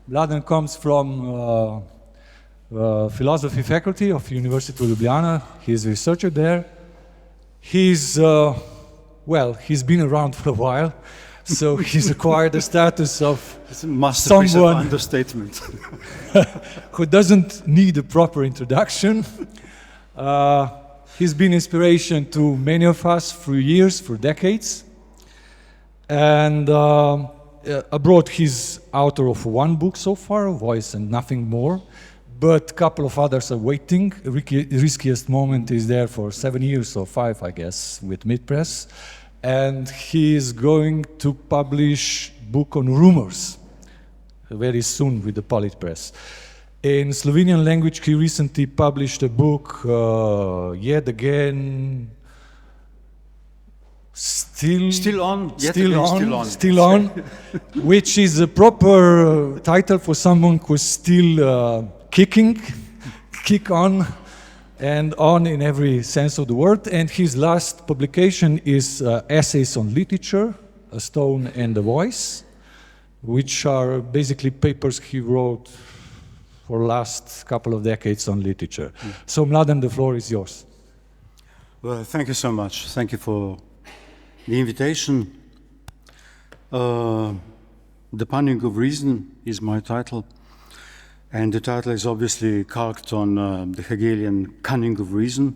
Mladen comes from philosophy faculty of University of Ljubljana. He's a researcher there. He's been around for a while, so he's acquired the status of someone understatement who doesn't need a proper introduction. He's been inspiration to many of us for years, for decades. And abroad, he's author of one book so far, Voice and Nothing More. But a couple of others are waiting. Riskiest Moment is there for 7 years or 5, I guess, with Mid-Press. And he is going to publish a book on rumors very soon with the Politpress. In Slovenian language, he recently published a book, yet again, Still on, which is a proper title for someone who's still kick on and on in every sense of the word. And his last publication is Essays on Literature, A Stone and a Voice, which are basically papers he wrote for the last couple of decades on literature. So Mladen, the floor is yours. Well, thank you so much. Thank you for the invitation. The Punning of Reason is my title. And the title is obviously calqued on the Hegelian cunning of reason,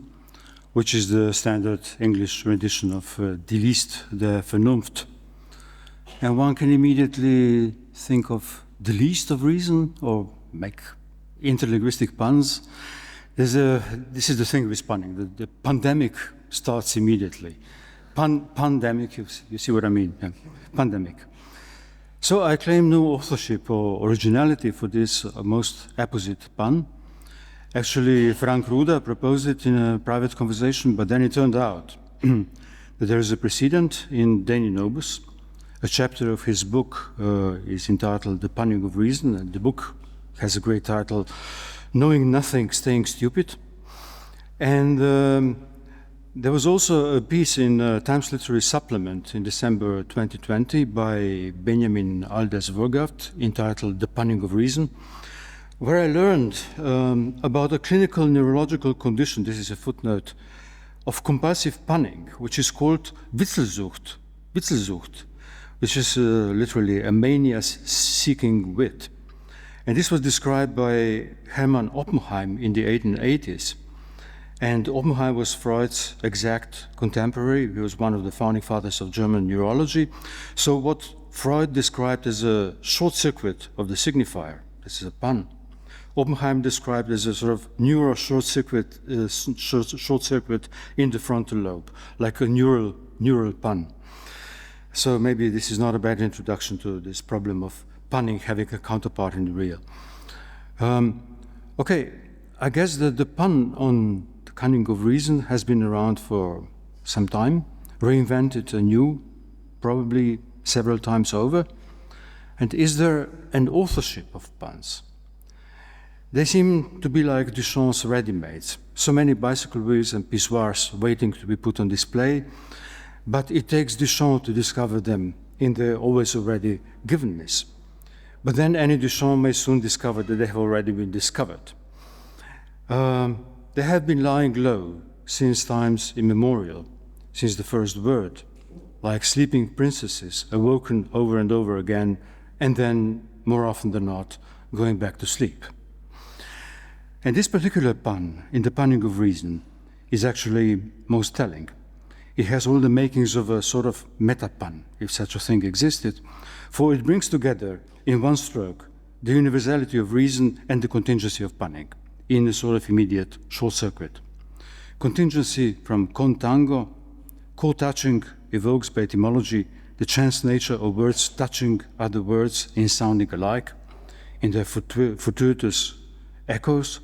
which is the standard English rendition of Die List der Vernunft. And one can immediately think of the least of reason or make interlinguistic puns. This is the thing with punning. The pandemic starts immediately. Pandemic, you see what I mean? Yeah. Pandemic. So I claim no authorship or originality for this most apposite pun. Actually, Frank Ruda proposed it in a private conversation, but then it turned out that there is a precedent in Deni Nobis. A chapter of his book is entitled The Punning of Reason, and the book has a great title, Knowing Nothing, Staying Stupid. And there was also a piece in Times Literary Supplement in December 2020 by Benjamin Alders-Vergaert entitled The Punning of Reason, where I learned about a clinical neurological condition, this is a footnote, of compulsive punning, which is called Witzelsucht, which is literally a mania seeking wit. And this was described by Hermann Oppenheim in the 1880s. And Oppenheim was Freud's exact contemporary. He was one of the founding fathers of German neurology. So what Freud described as a short circuit of the signifier, this is a pun, Oppenheim described as a sort of neural short circuit in the frontal lobe, like a neural pun. So maybe this is not a bad introduction to this problem of punning having a counterpart in the real. Okay, I guess that the pun on the cunning of reason has been around for some time, reinvented anew, probably several times over. And is there an authorship of puns? They seem to be like Duchamp's ready-mades, so many bicycle wheels and pissoirs waiting to be put on display, but it takes Duchamp to discover them in their always already givenness. But then any Duchamp may soon discover that they have already been discovered. They have been lying low since times immemorial, since the first word, like sleeping princesses awoken over and over again, and then, more often than not, going back to sleep. And this particular pun, in the punning of reason, is actually most telling. It has all the makings of a sort of meta-pun, if such a thing existed, for it brings together, in one stroke, the universality of reason and the contingency of punning, in a sort of immediate short circuit. Contingency from contango, co-touching evokes by etymology the chance nature of words touching other words in sounding alike, in their fortuitous echoes,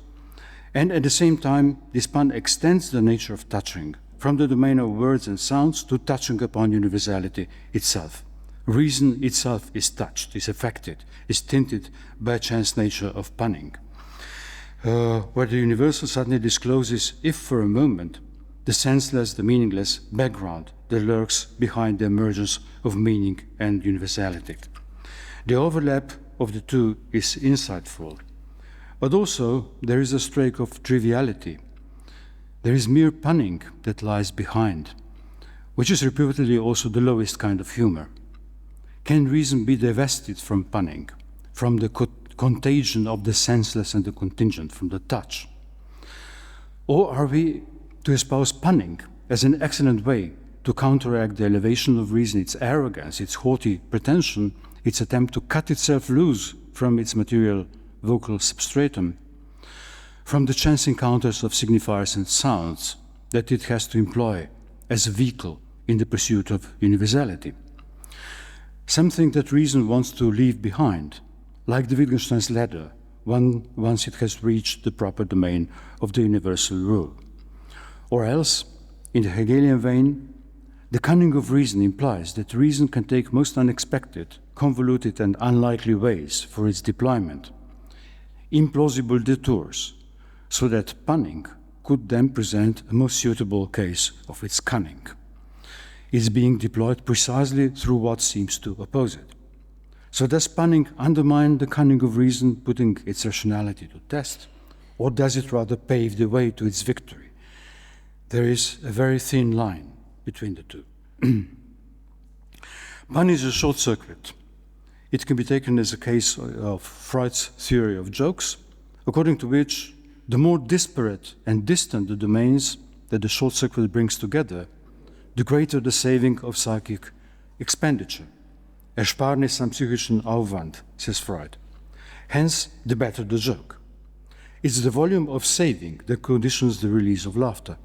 and at the same time, this pun extends the nature of touching from the domain of words and sounds to touching upon universality itself. Reason itself is touched, is affected, is tinted by a chance nature of punning, where the universal suddenly discloses, if for a moment, the senseless, the meaningless background that lurks behind the emergence of meaning and universality. They overlap of the two is insightful, but also there is a streak of triviality. There is mere punning that lies behind, which is reputedly also the lowest kind of humor. Can reason be divested from punning, from the contagion of the senseless and the contingent, from the touch? Or are we to espouse punning as an excellent way to counteract the elevation of reason, its arrogance, its haughty pretension, its attempt to cut itself loose from its material vocal substratum, from the chance encounters of signifiers and sounds that it has to employ as a vehicle in the pursuit of universality? Something that reason wants to leave behind, like the Wittgenstein's ladder, once it has reached the proper domain of the universal rule. Or else, in the Hegelian vein, the cunning of reason implies that reason can take most unexpected, convoluted, and unlikely ways for its deployment, implausible detours, so that punning could then present a most suitable case of its cunning. It's being deployed precisely through what seems to oppose it. So does punning undermine the cunning of reason, putting its rationality to test, or does it rather pave the way to its victory? There is a very thin line between the two. Pun is a short circuit. It can be taken as a case of Freud's theory of jokes, according to which the more disparate and distant the domains that the short circuit brings together, the greater the saving of psychic expenditure. Ersparnis am psychischen Aufwand, says Freud. Hence, the better the joke. It's the volume of saving that conditions the release of laughter.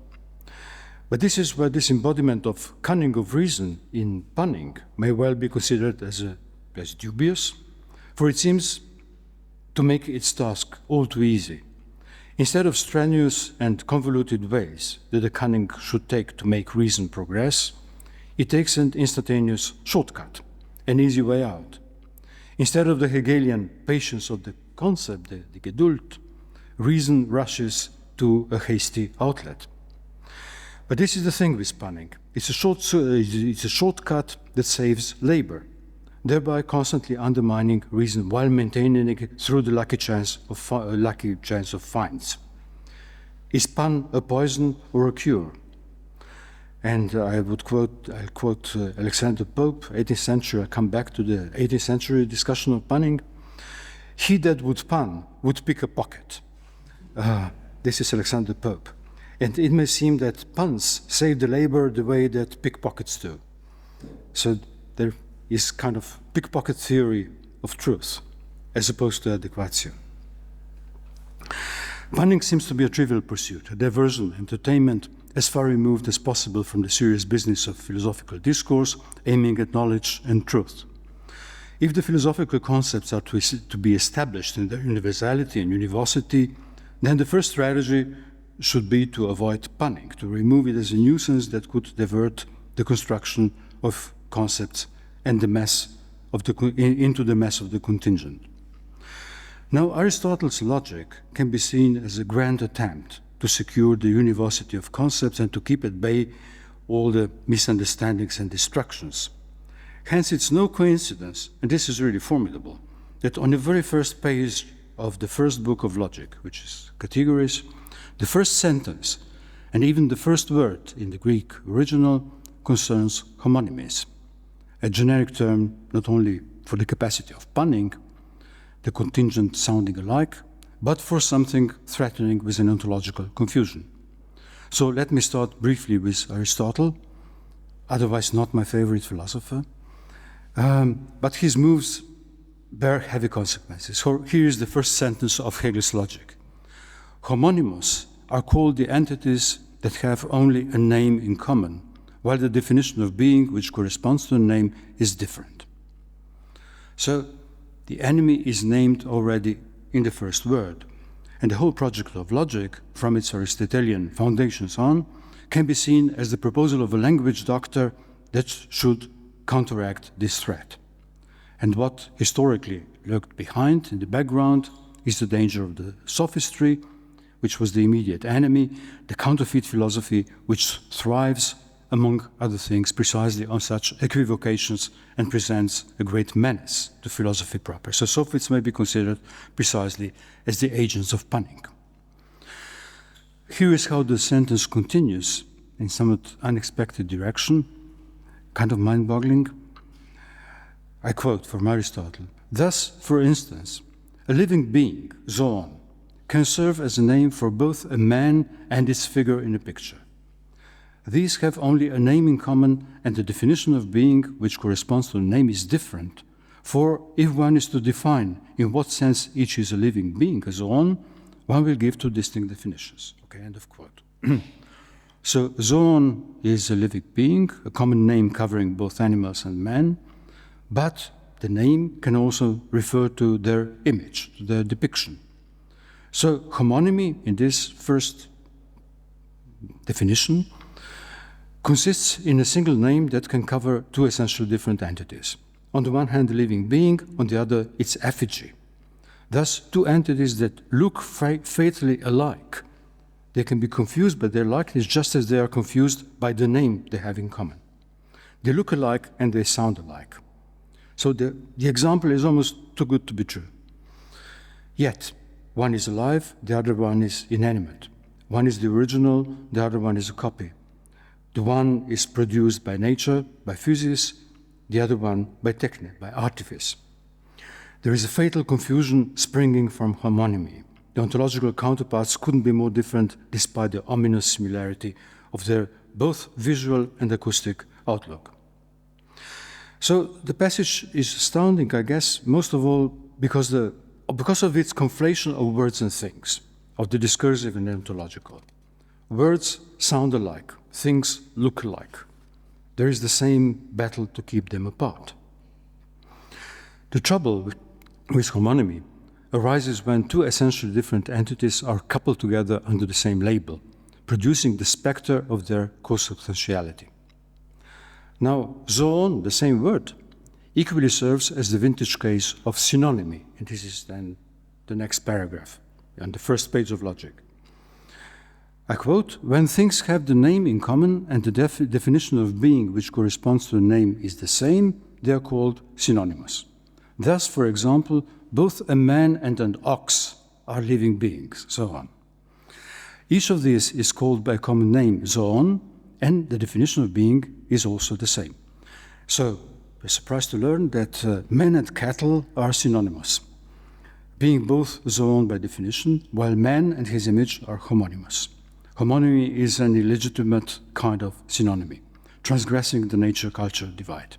But this is where this embodiment of cunning of reason in punning may well be considered as dubious, for it seems to make its task all too easy. Instead of strenuous and convoluted ways that the cunning should take to make reason progress, it takes an instantaneous shortcut, an easy way out. Instead of the Hegelian patience of the concept, the Geduld, reason rushes to a hasty outlet. But this is the thing with punning. It's a shortcut that saves labor, thereby constantly undermining reason while maintaining it through the lucky chance of finds. Is pun a poison or a cure? And I'll quote Alexander Pope, 18th century. I'll come back to the 18th century discussion of punning. He that would pun would pick a pocket. This is Alexander Pope. And it may seem that puns save the labor the way that pickpockets do. So there is kind of pickpocket theory of truth, as opposed to adequatio. Punning seems to be a trivial pursuit, a diversion, entertainment, as far removed as possible from the serious business of philosophical discourse, aiming at knowledge and truth. If the philosophical concepts are to be established in their universality and university, then the first strategy should be to avoid punning, to remove it as a nuisance that could divert the construction of concepts and into the mess of the contingent. Now, Aristotle's logic can be seen as a grand attempt to secure the university of concepts and to keep at bay all the misunderstandings and distractions. Hence, it's no coincidence, and this is really formidable, that on the very first page of the first book of logic, which is Categories, the first sentence, and even the first word in the Greek original, concerns homonymies, a generic term not only for the capacity of punning, the contingent sounding alike, but for something threatening with an ontological confusion. So let me start briefly with Aristotle, otherwise not my favorite philosopher, but his moves bear heavy consequences. So here is the first sentence of Hegel's logic. Homonymous are called the entities that have only a name in common, while the definition of being which corresponds to a name is different. So the enemy is named already in the first word, and the whole project of logic, from its Aristotelian foundations on, can be seen as the proposal of a language doctor that should counteract this threat. And what historically lurked behind in the background is the danger of the sophistry, which was the immediate enemy, the counterfeit philosophy, which thrives among other things, precisely on such equivocations and presents a great menace to philosophy proper. So sophists may be considered precisely as the agents of punning. Here is how the sentence continues in somewhat unexpected direction, kind of mind-boggling. I quote from Aristotle, "Thus, for instance, a living being, zoon, can serve as a name for both a man and its figure in a picture. These have only a name in common, and the definition of being which corresponds to the name is different. For if one is to define in what sense each is a living being, a zoon, one will give two distinct definitions." Okay, end of quote. So zoon is a living being, a common name covering both animals and man, but the name can also refer to their image, to their depiction. So homonymy, in this first definition, consists in a single name that can cover two essentially different entities. On the one hand, the living being, on the other, its effigy. Thus, two entities that look fatally alike. They can be confused by their likeness just as they are confused by the name they have in common. They look alike and they sound alike. So the example is almost too good to be true. Yet, one is alive, the other one is inanimate. One is the original, the other one is a copy. The one is produced by nature, by physis, the other one by technique, by artifice. There is a fatal confusion springing from homonymy. The ontological counterparts couldn't be more different despite the ominous similarity of their both visual and acoustic outlook. So the passage is astounding, I guess, most of all because of its conflation of words and things, of the discursive and ontological. Words sound alike, things look alike. There is the same battle to keep them apart. The trouble with homonymy arises when two essentially different entities are coupled together under the same label, producing the specter of their co-substantiality. Now, zoon, the same word, equally serves as the vintage case of synonymy, and this is then the next paragraph on the first page of Logic. I quote, "When things have the name in common and the definition of being which corresponds to the name is the same, they are called synonymous. Thus, for example, both a man and an ox are living beings," so on. Each of these is called by a common name, zoon, and the definition of being is also the same. So, we're surprised to learn that men and cattle are synonymous, being both zoon by definition, while man and his image are homonymous. Homonymy is an illegitimate kind of synonymy, transgressing the nature-culture divide.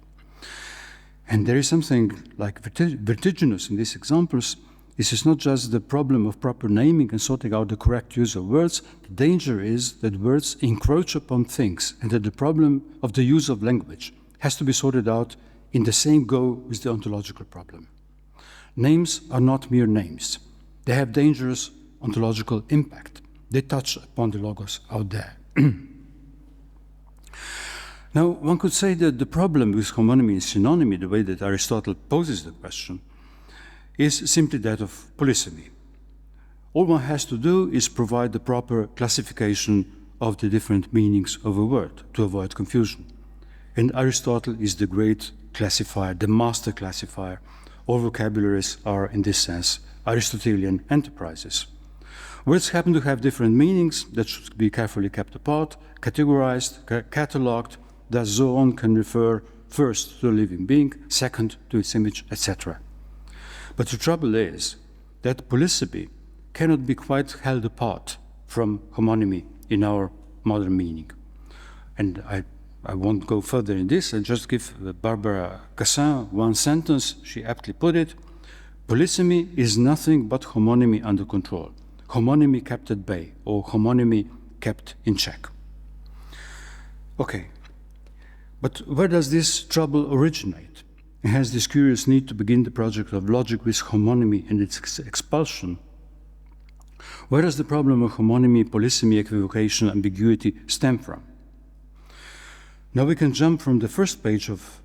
And there is something like vertiginous in these examples. This is not just the problem of proper naming and sorting out the correct use of words. The danger is that words encroach upon things and that the problem of the use of language has to be sorted out in the same go with the ontological problem. Names are not mere names. They have dangerous ontological impact. They touch upon the logos out there. Now, one could say that the problem with homonymy and synonymy, the way that Aristotle poses the question, is simply that of polysemy. All one has to do is provide the proper classification of the different meanings of a word to avoid confusion. And Aristotle is the great classifier, the master classifier. All vocabularies are, in this sense, Aristotelian enterprises. Words happen to have different meanings that should be carefully kept apart, categorized, catalogued. Thus, zoon can refer first to a living being, second to its image, etc. But the trouble is that polysemy cannot be quite held apart from homonymy in our modern meaning. And I won't go further in this. I'll just give Barbara Cassin one sentence. She aptly put it: polysemy is nothing but homonymy under control, homonymy kept at bay, or homonymy kept in check. Okay, but where does this trouble originate? It has this curious need to begin the project of logic with homonymy and its expulsion. Where does the problem of homonymy, polysemy, equivocation, ambiguity stem from? Now we can jump from the first page of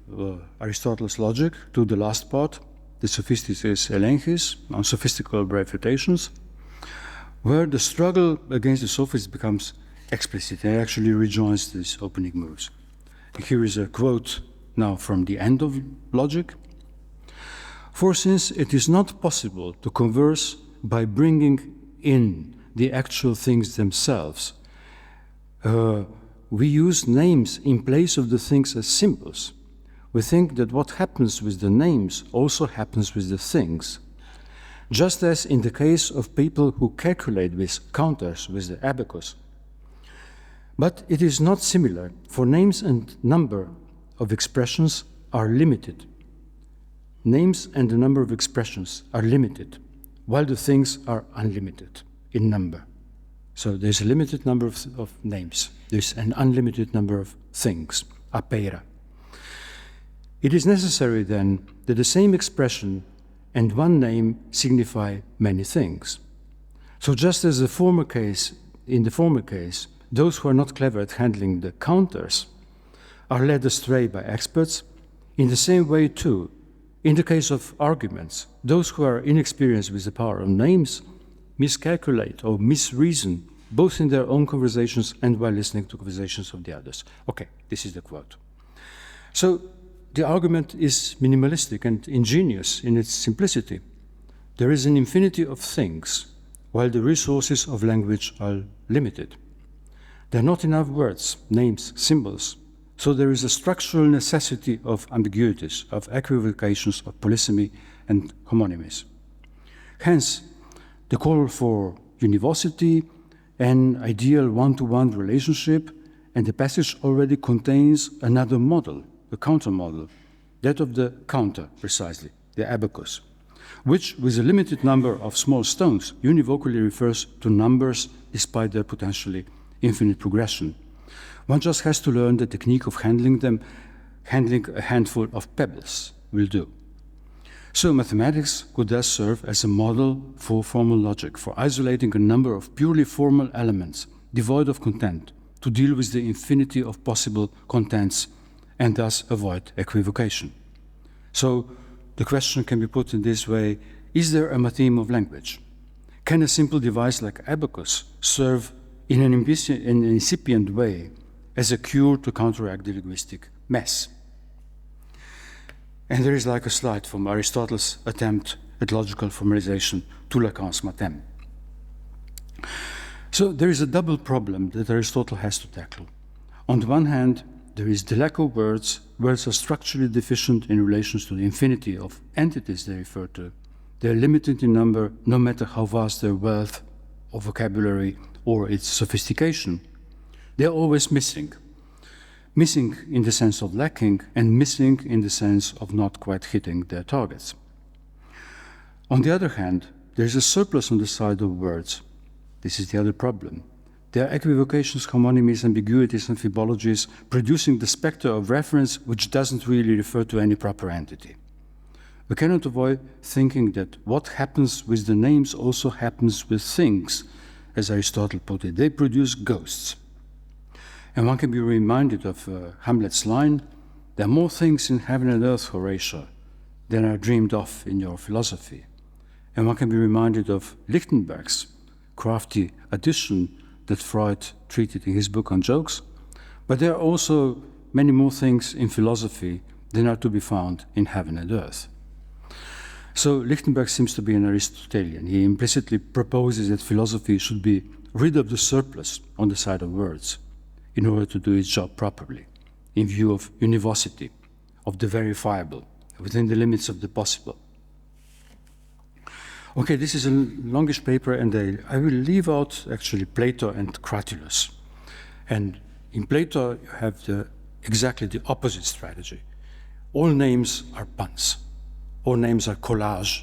Aristotle's logic to the last part, the Sophisticus Elenchis, on sophistical refutations, where the struggle against the sophists becomes explicitly. He actually rejoins these opening moves. Here is a quote now from the end of logic. For since it is not possible to converse by bringing in the actual things themselves, we use names in place of the things as symbols. We think that what happens with the names also happens with the things. Just as in the case of people who calculate with counters, with the abacus. But it is not similar, for names and number of expressions are limited. Names and the number of expressions are limited, while the things are unlimited in number. So there's a limited number of names. There's an unlimited number of things, apeira. It is necessary then that the same expression and one name signify many things. So just as in the former case, those who are not clever at handling the counters are led astray by experts, in the same way too, in the case of arguments, those who are inexperienced with the power of names miscalculate or misreason both in their own conversations and while listening to conversations of the others. Okay, this is the quote. So the argument is minimalistic and ingenious in its simplicity. There is an infinity of things, while the resources of language are limited. There are not enough words, names, symbols, so there is a structural necessity of ambiguities, of equivocations, of polysemy and homonymies. Hence, the call for universality, an ideal one-to-one relationship, and the passage already contains another model, a counter model, that of the counter, precisely, the abacus, which, with a limited number of small stones, univocally refers to numbers despite their potentially infinite progression. One just has to learn the technique of handling them. Handling a handful of pebbles will do. So mathematics could thus serve as a model for formal logic, for isolating a number of purely formal elements, devoid of content, to deal with the infinity of possible contents and thus avoid equivocation. So the question can be put in this way: is there a matheme of language? Can a simple device like abacus serve in an incipient way as a cure to counteract the linguistic mess? And there is like a slide from Aristotle's attempt at logical formalization to Lacan's matheme. So there is a double problem that Aristotle has to tackle. On the one hand, there is the lack of words. Words are structurally deficient in relation to the infinity of entities they refer to. They are limited in number, no matter how vast their wealth of vocabulary or its sophistication. They are always missing. Missing in the sense of lacking, and missing in the sense of not quite hitting their targets. On the other hand, there is a surplus on the side of words. This is the other problem. There are equivocations, homonymies, ambiguities, and phibologies, producing the specter of reference which doesn't really refer to any proper entity. We cannot avoid thinking that what happens with the names also happens with things, as Aristotle put it. They produce ghosts. And one can be reminded of Hamlet's line, "There are more things in heaven and earth, Horatio, than are dreamed of in your philosophy." And one can be reminded of Lichtenberg's crafty addition that Freud treated in his book on jokes. But there are also many more things in philosophy than are to be found in heaven and earth. So Lichtenberg seems to be an Aristotelian. He implicitly proposes that philosophy should be rid of the surplus on the side of words in order to do its job properly, in view of universality, of the verifiable, within the limits of the possible. Okay, this is a longish paper, and I will leave out actually Plato and Cratylus. And in Plato, you have exactly the opposite strategy. All names are puns. All names are collage.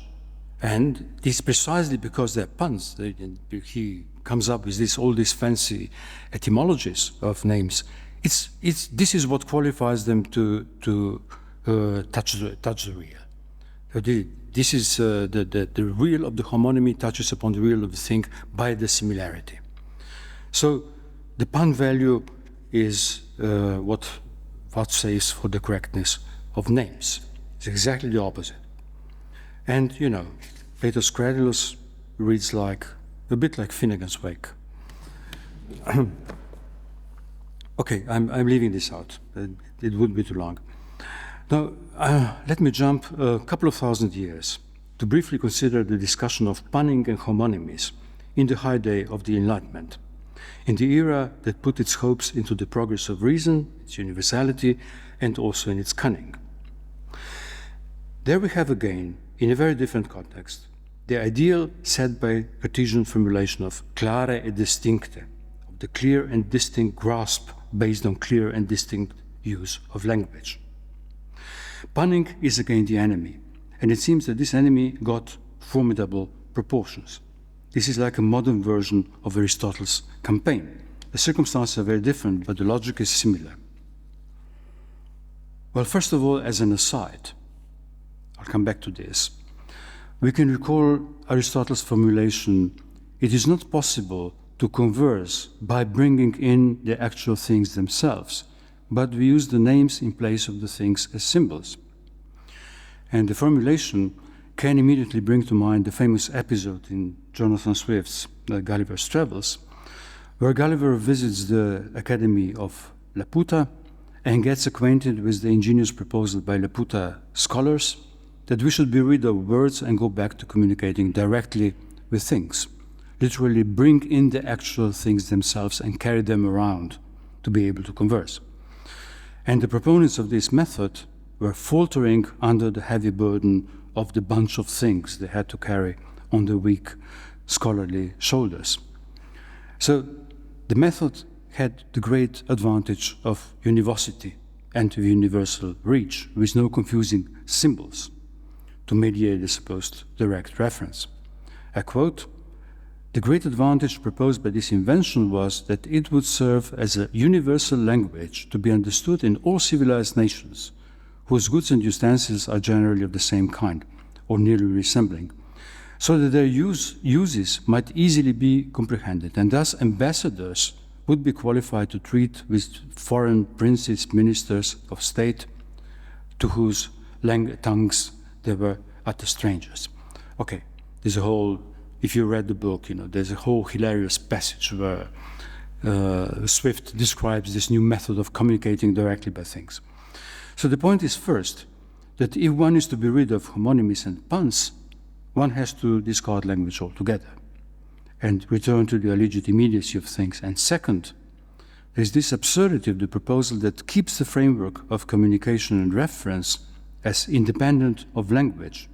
And it's precisely because they're puns. He comes up with all these fancy etymologies of names. This is what qualifies them to touch the real. This is the real of the homonymy touches upon the real of the thing by the similarity. So the pun value is what says for the correctness of names. It's exactly the opposite. And, you know, Plato's Cratylus reads a bit like Finnegan's Wake. Okay, I'm leaving this out. It would be too long. Now, let me jump a couple of thousand years to briefly consider the discussion of punning and homonymies in the heyday of the Enlightenment, in the era that put its hopes into the progress of reason, its universality, and also in its cunning. There we have again, in a very different context, the ideal set by Cartesian formulation of clare e distincte, of the clear and distinct grasp based on clear and distinct use of language. Punning is again the enemy, and it seems that this enemy got formidable proportions. This is like a modern version of Aristotle's campaign. The circumstances are very different, but the logic is similar. Well, first of all, as an aside, I'll come back to this. We can recall Aristotle's formulation, it is not possible to converse by bringing in the actual things themselves, but we use the names in place of the things as symbols. And the formulation can immediately bring to mind the famous episode in Jonathan Swift's Gulliver's Travels, where Gulliver visits the Academy of Laputa and gets acquainted with the ingenious proposal by Laputa scholars that we should be rid of words and go back to communicating directly with things. Literally bring in the actual things themselves and carry them around to be able to converse. And the proponents of this method were faltering under the heavy burden of the bunch of things they had to carry on their weak scholarly shoulders. So the method had the great advantage of univocity and of universal reach, with no confusing symbols to mediate the supposed direct reference. I quote, "The great advantage proposed by this invention was that it would serve as a universal language to be understood in all civilized nations, whose goods and utensils are generally of the same kind, or nearly resembling, so that their uses might easily be comprehended, and thus ambassadors would be qualified to treat with foreign princes, ministers of state, to whose tongues they were utter strangers." Okay, there's a whole, if you read the book, there's a whole hilarious passage where Swift describes this new method of communicating directly by things. So the point is, first, that if one is to be rid of homonymies and puns, one has to discard language altogether and return to the alleged immediacy of things. And second, there is this absurdity of the proposal that keeps the framework of communication and reference as independent of language,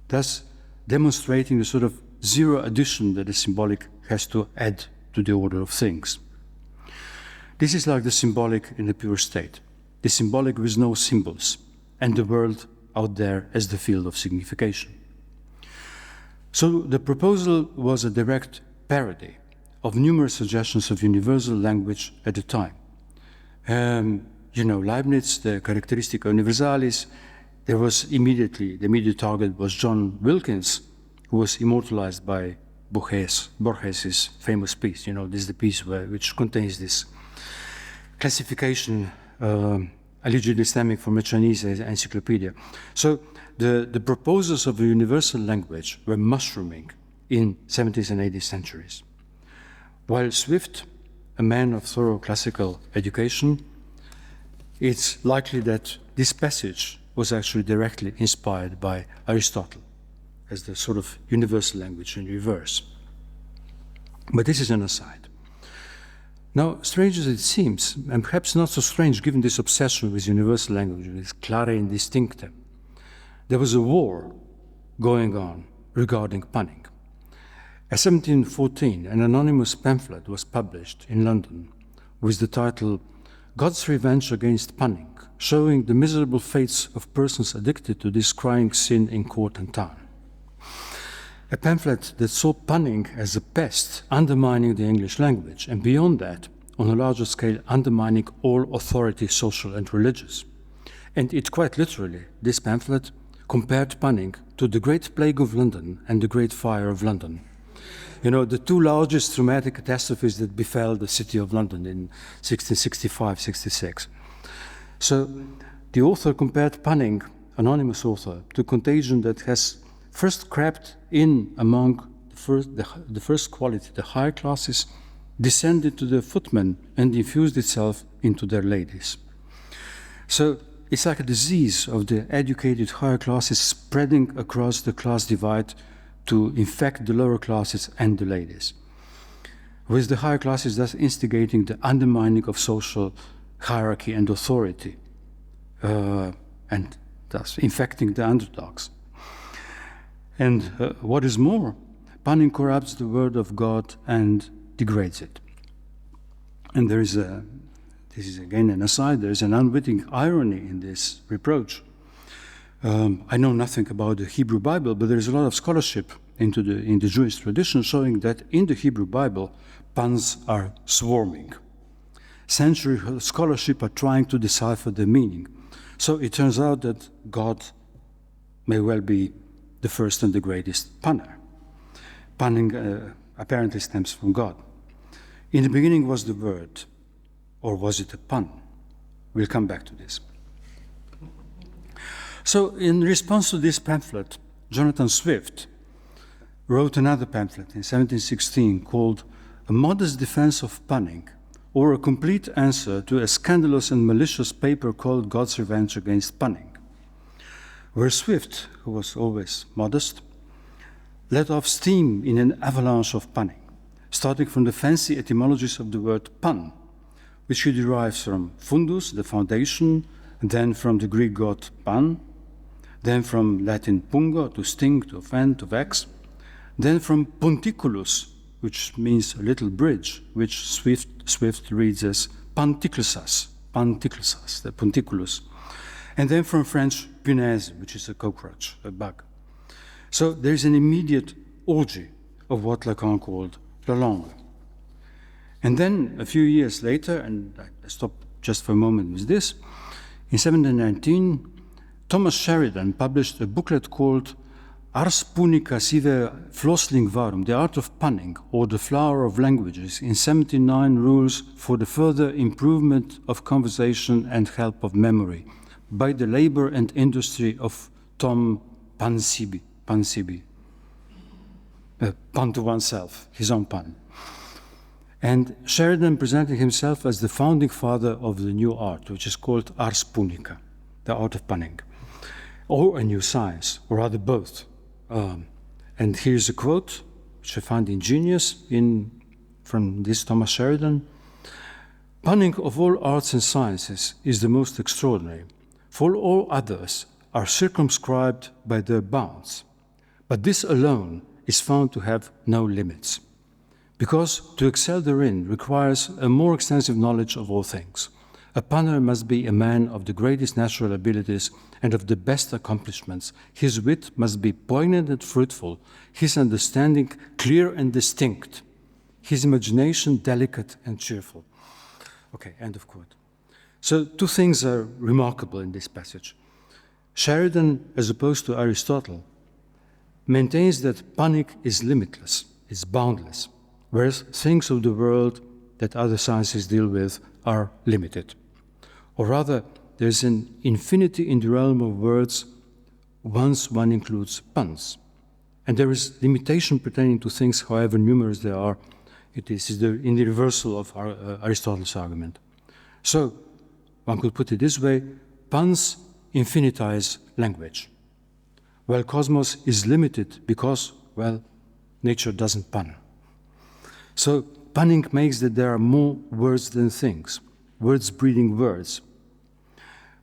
thus demonstrating the sort of zero addition that the symbolic has to add to the order of things. This is like the symbolic in the pure state, the symbolic with no symbols, and the world out there as the field of signification. So the proposal was a direct parody of numerous suggestions of universal language at the time. Leibniz, the Characteristica Universalis, there was immediately, the immediate target was John Wilkins, who was immortalized by Borges's famous piece. This is the piece which contains this classification allegedly stemming from a Chinese encyclopedia. So the proposals of a universal language were mushrooming in 17th and 18th centuries. While Swift, a man of thorough classical education, it's likely that this passage was actually directly inspired by Aristotle as the sort of universal language in reverse. But this is an aside. Now, strange as it seems, and perhaps not so strange given this obsession with universal language, with clare and distincte, there was a war going on regarding punning. In 1714, an anonymous pamphlet was published in London with the title "God's Revenge Against Punning, showing the miserable fates of persons addicted to this crying sin in court and town." A pamphlet that saw punning as a pest undermining the English language, and beyond that, on a larger scale, undermining all authority, social and religious. And it quite literally, this pamphlet, compared punning to the Great Plague of London and the Great Fire of London. The two largest traumatic catastrophes that befell the city of London in 1665-66. So the author compared punning, anonymous author, to contagion that has first crept in among the first quality, the higher classes, descended to the footmen, and infused itself into their ladies. So it's like a disease of the educated higher classes spreading across the class divide to infect the lower classes and the ladies, with the higher classes thus instigating the undermining of social hierarchy and authority, and thus infecting the underdogs. And what is more, punning corrupts the word of God and degrades it. And there is this is again an aside, there is an unwitting irony in this reproach. I know nothing about the Hebrew Bible, but there is a lot of scholarship in the Jewish tradition showing that in the Hebrew Bible, puns are swarming. Century scholarship are trying to decipher the meaning. So it turns out that God may well be the first and the greatest punner. Punning apparently stems from God. In the beginning was the word, or was it a pun? We'll come back to this. So in response to this pamphlet, Jonathan Swift wrote another pamphlet in 1716 called A Modest Defense of Punning, or a complete answer to a scandalous and malicious paper called God's Revenge Against Punning, where Swift, who was always modest, let off steam in an avalanche of punning, starting from the fancy etymologies of the word pun, which he derives from fundus, the foundation, and then from the Greek god pan, then from Latin pungo, to sting, to offend, to vex, then from punticulus, which means a little bridge, which Swift reads as panticlusas, the punticulus, and then from French punaise, which is a cockroach, a bug. So there's an immediate orgy of what Lacan called la langue. And then a few years later, and I stop just for a moment with this, in 1719, Thomas Sheridan published a booklet called Ars Punica sive Flosslingvarum, The Art of Punning, or The Flower of Languages, in 79 rules for the further improvement of conversation and help of memory, by the labor and industry of Tom Pansibi, pun to oneself, his own pun. And Sheridan presented himself as the founding father of the new art, which is called Ars Punica, the art of punning, or a new science, or rather both. And here's a quote, which I find ingenious from this Thomas Sheridan. Punning of all arts and sciences is the most extraordinary, for all others are circumscribed by their bounds. But this alone is found to have no limits, because to excel therein requires a more extensive knowledge of all things. A punner must be a man of the greatest natural abilities and of the best accomplishments. His wit must be poignant and fruitful, his understanding clear and distinct, his imagination delicate and cheerful. Okay, end of quote. So two things are remarkable in this passage. Sheridan, as opposed to Aristotle, maintains that punning is limitless, is boundless, whereas things of the world that other sciences deal with are limited. Or rather, there's an infinity in the realm of words once one includes puns. And there is limitation pertaining to things, however numerous they are. It is in the reversal of Aristotle's argument. So, one could put it this way, puns infinitize language, while cosmos is limited because, well, nature doesn't pun. So, punning makes that there are more words than things, words breeding words.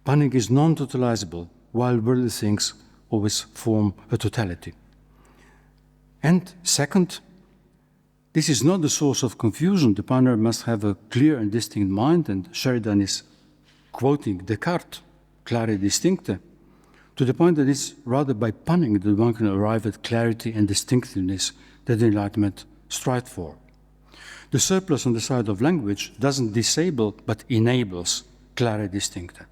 Punning is non-totalizable, while worldly things always form a totality. And second, this is not the source of confusion. The punner must have a clear and distinct mind, and Sheridan is quoting Descartes, clare distincte, to the point that it's rather by punning that one can arrive at clarity and distinctiveness that the Enlightenment strived for. The surplus on the side of language doesn't disable, but enables clare distincte.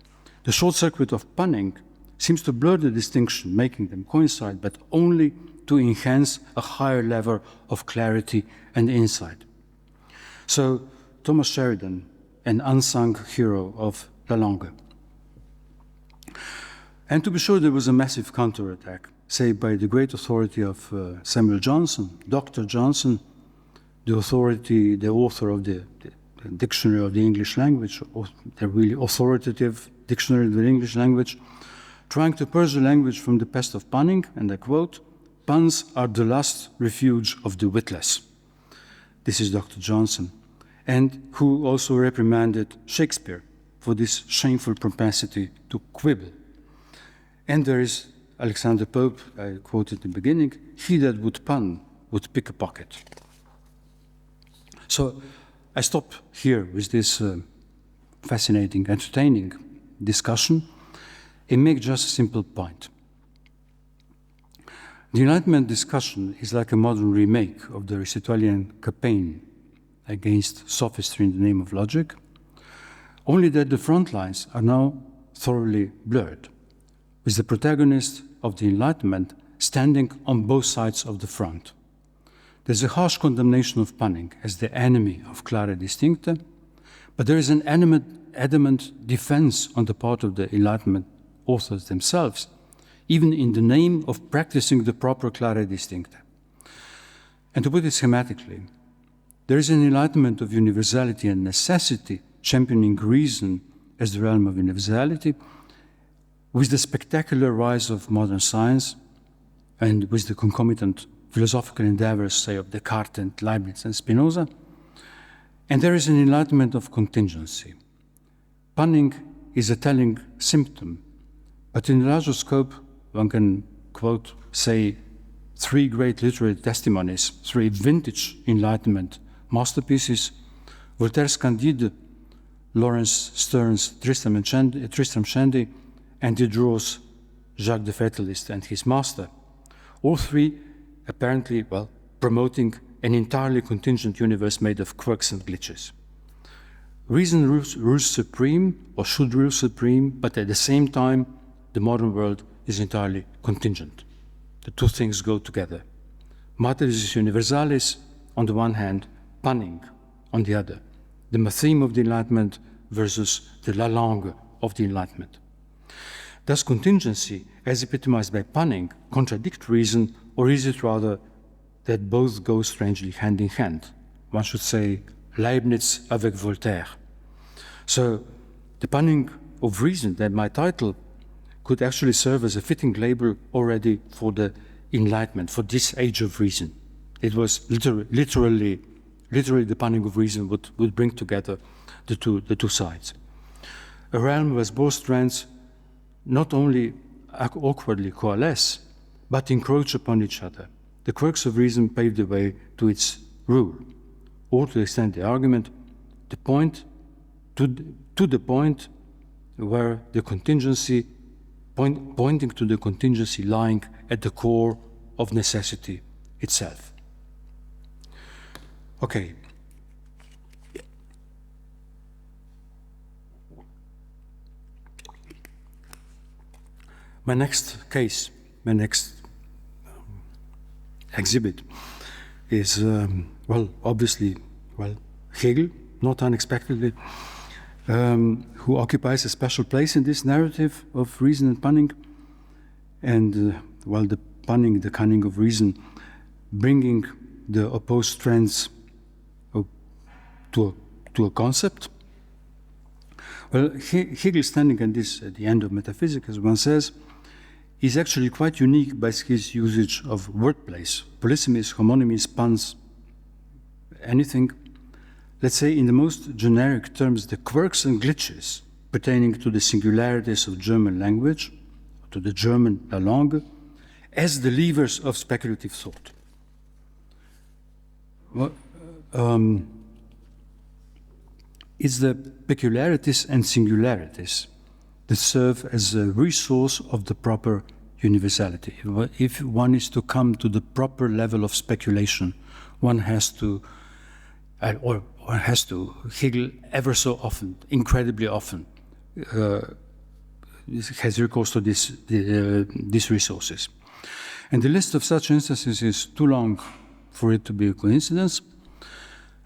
The short circuit of punning seems to blur the distinction, making them coincide, but only to enhance a higher level of clarity and insight. So, Thomas Sheridan, an unsung hero of la langue. And to be sure, there was a massive counterattack, say by the great authority of Samuel Johnson, Dr. Johnson, the author of the dictionary of the English language, or the really authoritative dictionary of the English language, trying to purge the language from the pest of punning, and I quote, "Puns are the last refuge of the witless." This is Dr. Johnson, and who also reprimanded Shakespeare for this shameful propensity to quibble. And there is Alexander Pope, I quoted in the beginning, "He that would pun would pick a pocket." So I stop here with this fascinating, entertaining discussion and make just a simple point. The Enlightenment discussion is like a modern remake of the Aristotelian campaign against sophistry in the name of logic, only that the front lines are now thoroughly blurred, with the protagonist of the Enlightenment standing on both sides of the front. There's a harsh condemnation of punning as the enemy of clara distincta, but there is an adamant defense on the part of the Enlightenment authors themselves, even in the name of practicing the proper clara distincta. And to put it schematically, there is an enlightenment of universality and necessity, championing reason as the realm of universality, with the spectacular rise of modern science and with the concomitant philosophical endeavors, say, of Descartes and Leibniz and Spinoza. And there is an enlightenment of contingency. Punning is a telling symptom, but in the larger scope, one can quote, say, three great literary testimonies, three vintage Enlightenment masterpieces: Voltaire's Candide, Lawrence Stern's Tristram Shandy, and Diderot's Jacques the Fatalist and his master. All three apparently, promoting an entirely contingent universe made of quirks and glitches. Reason rules supreme, or should rule supreme, but at the same time, the modern world is entirely contingent. The two things go together. Materis universalis on the one hand, punning on the other. The theme of the Enlightenment versus the la langue of the Enlightenment. Does contingency, as epitomized by punning, contradict reason, or is it rather that both go strangely hand in hand? One should say Leibniz avec Voltaire. So the punning of reason, that my title, could actually serve as a fitting label already for the Enlightenment, for this age of reason. It was literally the punning of reason would bring together the two sides. A realm where both strands not only awkwardly coalesce, but encroach upon each other. The quirks of reason pave the way to its rule, or to extend the argument, the point to the point where the contingency, pointing to the contingency lying at the core of necessity itself. Okay. My next case, my next exhibit is, obviously, Hegel, not unexpectedly, who occupies a special place in this narrative of reason and punning. And, the punning, the cunning of reason, bringing the opposed strands to a concept. Well, Hegel, standing at the end of metaphysics, as one says, is actually quite unique by his usage of wordplays, polysemies, homonymies, puns, anything. Let's say in the most generic terms, the quirks and glitches pertaining to the singularities of German language, to the German la langue, as the levers of speculative thought. It's the peculiarities and singularities that serve as a resource of the proper universality. If one is to come to the proper level of speculation, one has to, Hegel ever so often, incredibly often, has recourse to these resources. And the list of such instances is too long for it to be a coincidence.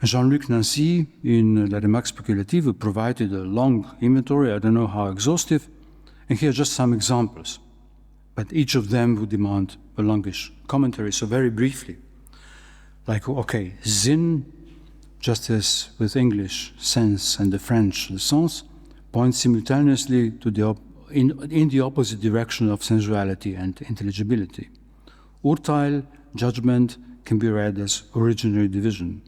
Jean-Luc Nancy, in La Remarque Speculative, provided a long inventory, I don't know how exhaustive, and here are just some examples. But each of them would demand a longish commentary, so very briefly. Like, okay, Sinn, just as with English, sense, and the French, sens, point simultaneously to in the opposite direction of sensuality and intelligibility. Urteil, judgment, can be read as originary division.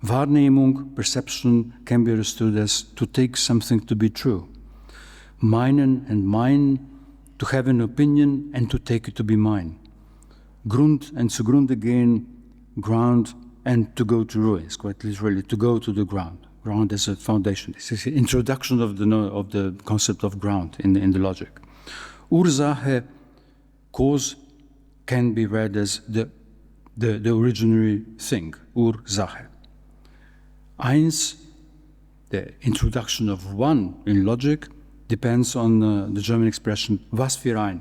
Wahrnehmung, perception, can be understood as to take something to be true. Meinen and mein, to have an opinion and to take it to be mine. Grund and zugrunde gehen, ground, and to go to ruins, quite literally, to go to the ground. Ground as a foundation. This is the introduction of the concept of ground in the logic. Ursache, cause, can be read as the originary thing, Ursache. Eins, the introduction of one in logic, depends on the German expression was für ein.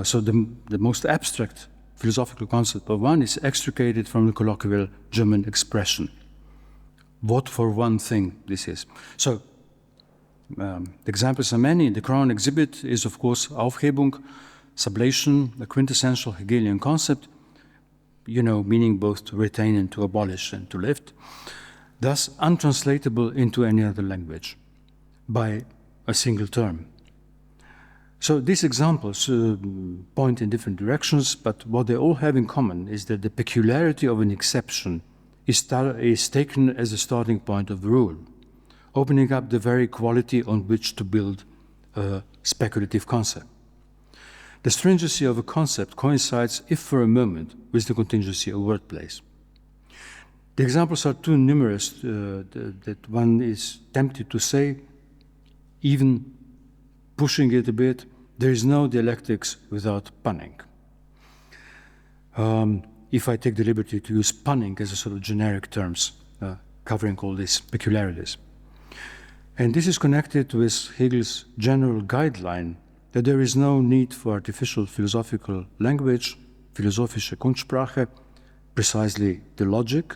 So the most abstract philosophical concept of one is extricated from the colloquial German expression. What for one thing this is. So the examples are many. The Crown exhibit is, of course, Aufhebung, sublation, a quintessential Hegelian concept, meaning both to retain and to abolish and to lift, thus untranslatable into any other language by a single term. So these examples point in different directions, but what they all have in common is that the peculiarity of an exception is taken as a starting point of the rule, opening up the very quality on which to build a speculative concept. The stringency of a concept coincides, if for a moment, with the contingency of wordplays. The examples are too numerous that one is tempted to say, even pushing it a bit, there is no dialectics without punning. If I take the liberty to use punning as a sort of generic terms, covering all these peculiarities. And this is connected with Hegel's general guideline that there is no need for artificial philosophical language, philosophische Kunstsprache, precisely the logic.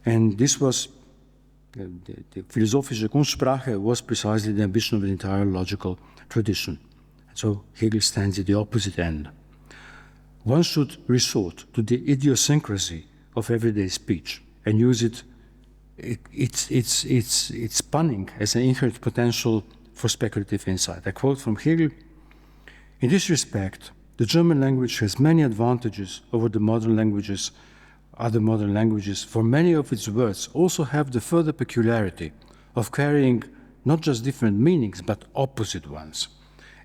And this was, the philosophische Kunstsprache was precisely the ambition of the entire logical tradition. So Hegel stands at the opposite end. One should resort to the idiosyncrasy of everyday speech and use its punning as an inherent potential for speculative insight. I quote from Hegel, "In this respect, the German language has many advantages over the other modern languages, for many of its words also have the further peculiarity of carrying not just different meanings, but opposite ones.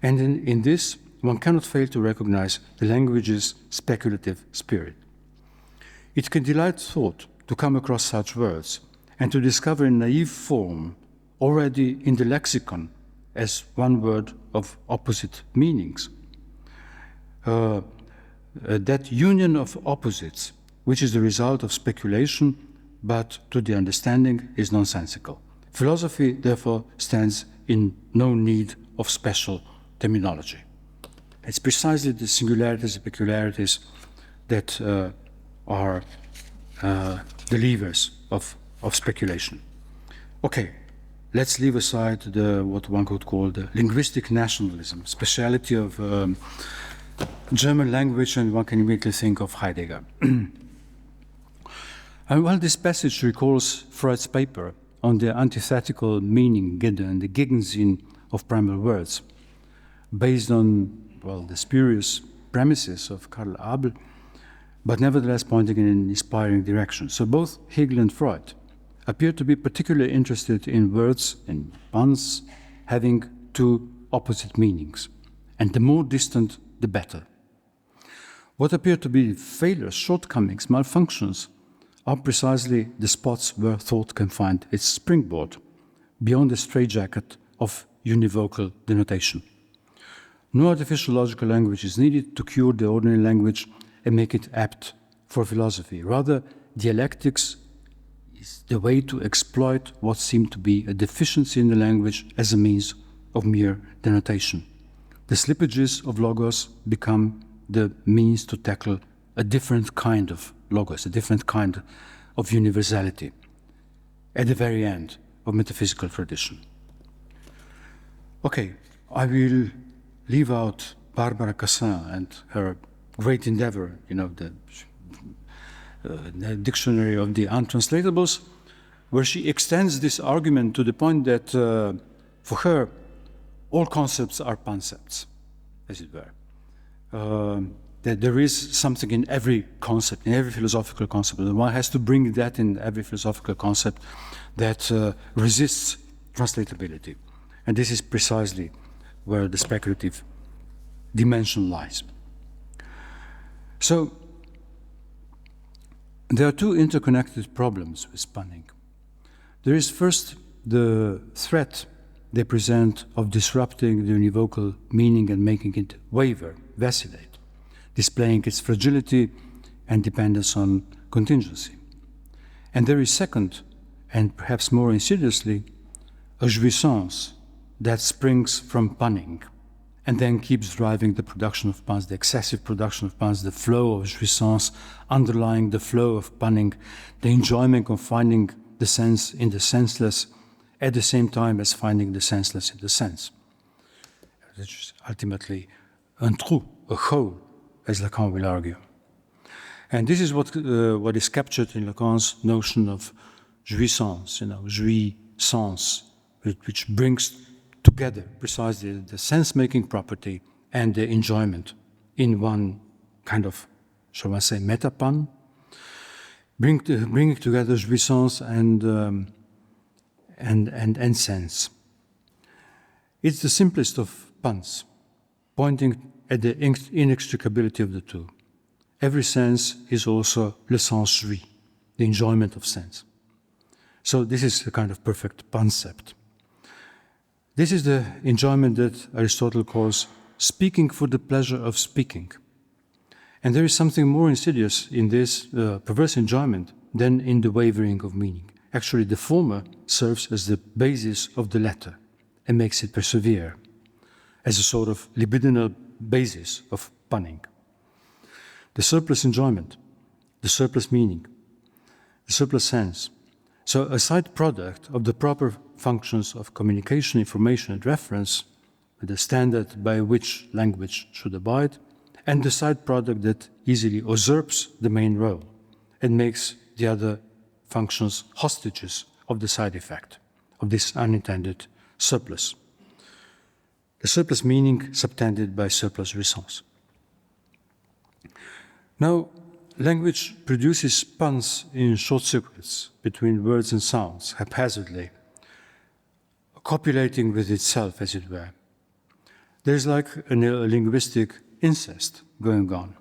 And in this, one cannot fail to recognize the language's speculative spirit. It can delight thought to come across such words and to discover in naive form, already in the lexicon, as one word of opposite meanings. That union of opposites, which is the result of speculation, but to the understanding is nonsensical. Philosophy, therefore, stands in no need of special terminology." It's precisely the singularities and peculiarities that are the levers of speculation. Okay, let's leave aside what one could call the linguistic nationalism, speciality of German language, and one can immediately think of Heidegger. And while this passage recalls Freud's paper on the antithetical meaning, and the Gegensinn of primal words, based on the spurious premises of Karl Abel, but nevertheless pointing in an inspiring direction. So both Hegel and Freud appear to be particularly interested in words and puns having two opposite meanings, and the more distant, the better. What appear to be failures, shortcomings, malfunctions, are precisely the spots where thought can find its springboard, beyond the straitjacket of univocal denotation. No artificial logical language is needed to cure the ordinary language and make it apt for philosophy. Rather, dialectics is the way to exploit what seemed to be a deficiency in the language as a means of mere denotation. The slippages of logos become the means to tackle a different kind of logos, a different kind of universality, at the very end of metaphysical tradition. Okay, I will leave out Barbara Cassin and her great endeavor, the Dictionary of the Untranslatables, where she extends this argument to the point that for her, all concepts are concepts, as it were. That there is something in every concept, in every philosophical concept, and one has to bring that in every philosophical concept that resists translatability. And this is precisely where the speculative dimension lies. So, there are two interconnected problems with punning. There is first the threat they present of disrupting the univocal meaning and making it waver, vacillate, displaying its fragility and dependence on contingency. And there is second, and perhaps more insidiously, a jouissance that springs from punning and then keeps driving the production of puns, the excessive production of puns, the flow of jouissance underlying the flow of punning, the enjoyment of finding the sense in the senseless at the same time as finding the senseless in the sense. Which is ultimately un trou, a hole, as Lacan will argue. And this is what is captured in Lacan's notion of jouissance, jouissance, which brings together precisely the sense-making property and the enjoyment in one kind of, shall I say, meta-pun, bringing together jouissance and sense. It's the simplest of puns, pointing at the inextricability of the two. Every sense is also le sens joui, the enjoyment of sense. So this is a kind of perfect concept. This is the enjoyment that Aristotle calls speaking for the pleasure of speaking. And there is something more insidious in this perverse enjoyment than in the wavering of meaning. Actually, the former serves as the basis of the latter and makes it persevere as a sort of libidinal basis of punning. The surplus enjoyment, the surplus meaning, the surplus sense. So a side product of the proper functions of communication, information, and reference, with the standard by which language should abide, and the side product that easily usurps the main role and makes the other functions hostages of the side effect of this unintended surplus. The surplus meaning subtended by surplus jouissance. Now, language produces puns in short circuits between words and sounds, haphazardly, copulating with itself, as it were. There's like a linguistic incest going on.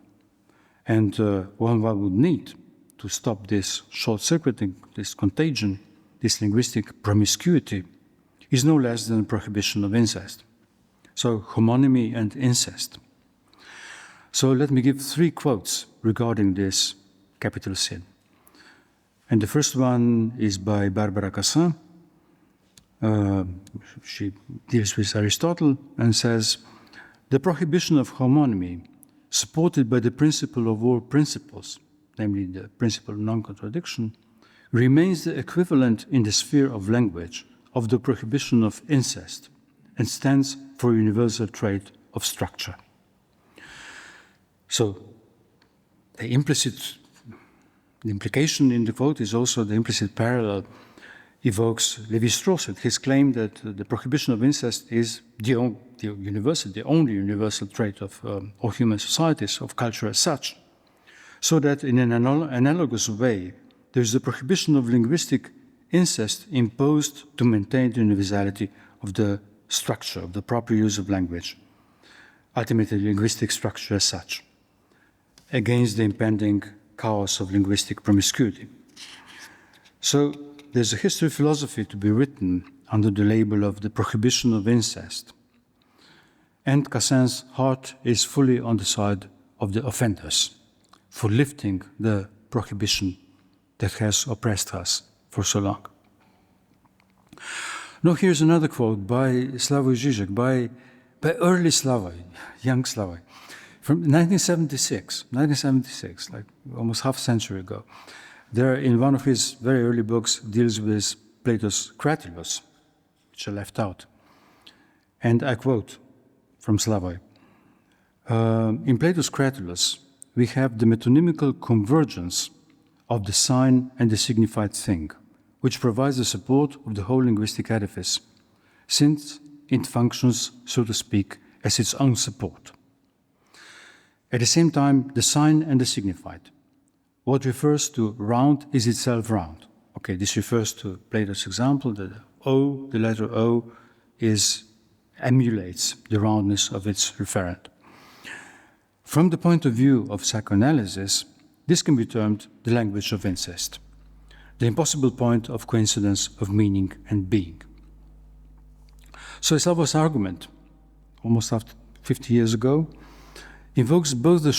And one would need to stop this short-circuiting, this contagion, this linguistic promiscuity, is no less than a prohibition of incest. So, homonymy and incest. So let me give 3 quotes regarding this capital sin. And the first one is by Barbara Cassin. She deals with Aristotle and says, "The prohibition of homonymy, supported by the principle of all principles, namely the principle of non-contradiction, remains the equivalent in the sphere of language of the prohibition of incest and stands for a universal trait of structure." So the implication in the quote is also the implicit parallel evokes Lévi-Strauss and his claim that the prohibition of incest is the only universal trait of all human societies, of culture as such. So that in an analogous way, there is the prohibition of linguistic incest imposed to maintain the universality of the structure, of the proper use of language, ultimately linguistic structure as such, against the impending chaos of linguistic promiscuity. So there's a history of philosophy to be written under the label of the prohibition of incest. And Cassin's heart is fully on the side of the offenders for lifting the prohibition that has oppressed us for so long. Now here's another quote by Slavoj Žižek, by early Slavoj, young Slavoj, from 1976, like almost half a century ago. There, in one of his very early books, deals with Plato's Cratylus, which I left out. And I quote from Slavoj. In Plato's Cratylus, we have the metonymical convergence of the sign and the signified thing, which provides the support of the whole linguistic edifice, since it functions, so to speak, as its own support. At the same time, the sign and the signified. What refers to round is itself round. Okay, this refers to Plato's example that O, the letter O, emulates the roundness of its referent. From the point of view of psychoanalysis, this can be termed the language of incest, the impossible point of coincidence of meaning and being. So Salvo's argument, almost after 50 years ago, invokes both the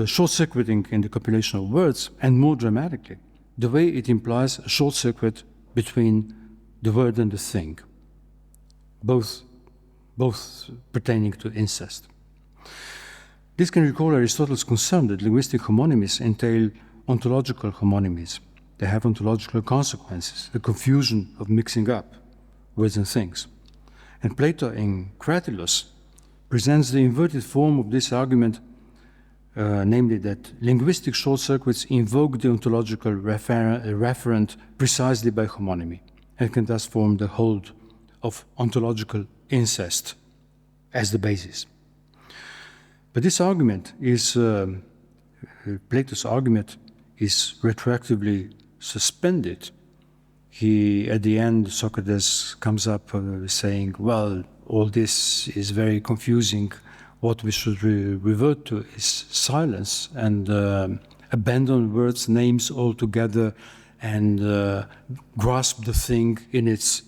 short-circuiting in the copulation of words and, more dramatically, the way it implies a short-circuit between the word and the thing, both pertaining to incest. This can recall Aristotle's concern that linguistic homonymies entail ontological homonymies. They have ontological consequences, the confusion of mixing up words and things. And Plato in Cratylus presents the inverted form of this argument, namely that linguistic short circuits invoke the ontological referent precisely by homonymy and can thus form the hold of ontological incest as the basis. But this argument is, Plato's argument is retroactively suspended. At the end, Socrates comes up saying, well, all this is very confusing. What we should revert to is silence and abandon words, names altogether, and grasp the thing in its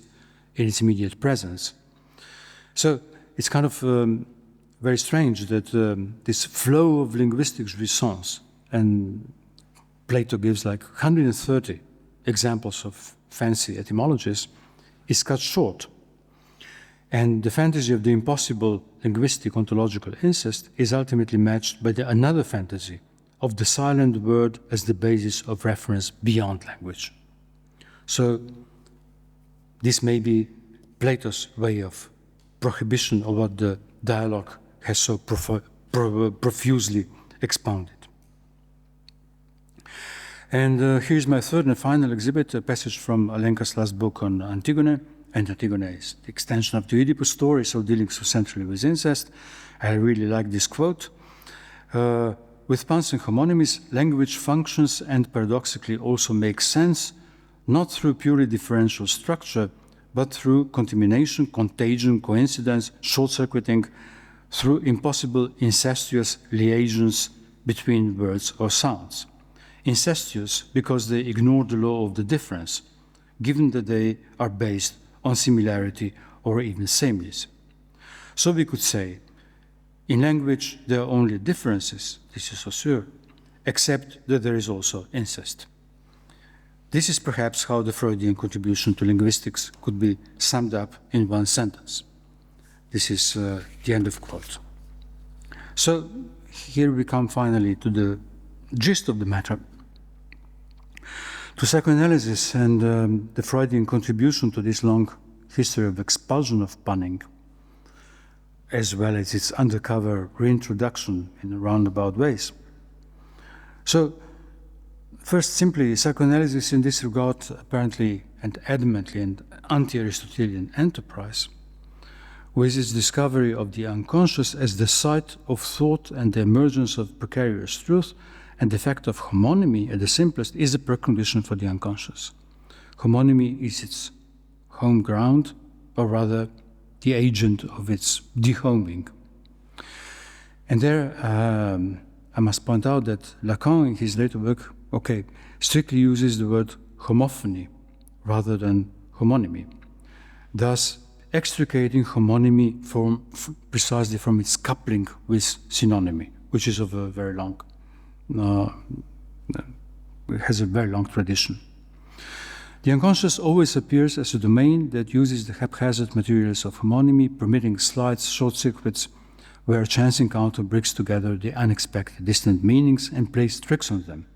immediate presence. So it's kind of very strange that this flow of linguistic jouissance, and Plato gives like 130 examples of fancy etymologies, is cut short. And the fantasy of the impossible linguistic ontological incest is ultimately matched by another fantasy of the silent word as the basis of reference beyond language. So this may be Plato's way of prohibition of what the dialogue has so profusely expounded. And here's my third and final exhibit, a passage from Alenka's last book on Antigone. And Antigone is the extension of the Oedipus story, so dealing so centrally with incest. I really like this quote. With puns and homonymies, language functions and paradoxically also makes sense, not through purely differential structure, but through contamination, contagion, coincidence, short-circuiting, through impossible incestuous liaisons between words or sounds. Incestuous because they ignore the law of the difference, given that they are based on similarity or even sameness. So we could say, in language there are only differences, this is so sure, except that there is also incest. This is perhaps how the Freudian contribution to linguistics could be summed up in one sentence. This is the end of quote. So here we come finally to the gist of the matter. To psychoanalysis and the Freudian contribution to this long history of expulsion of punning, as well as its undercover reintroduction in roundabout ways. So, first, simply, psychoanalysis in this regard apparently and adamantly an anti-Aristotelian enterprise, with its discovery of the unconscious as the site of thought and the emergence of precarious truth, and the fact of homonymy at the simplest is a precondition for the unconscious. Homonymy is its home ground, or rather the agent of its dehoming. And there I must point out that Lacan in his later work, strictly uses the word homophony rather than homonymy, thus extricating homonymy precisely from its coupling with synonymy, which is of a very long has a very long tradition. The unconscious always appears as a domain that uses the haphazard materials of homonymy, permitting slight short circuits where a chance encounter brings together the unexpected distant meanings and plays tricks on them,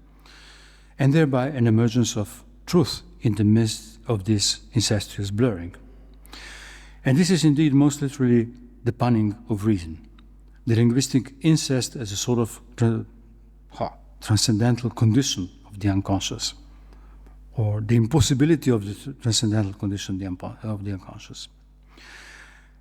and thereby an emergence of truth in the midst of this incestuous blurring. And this is indeed most literally the punning of reason, the linguistic incest as a sort of transcendental condition of the unconscious, or the impossibility of the transcendental condition of the unconscious.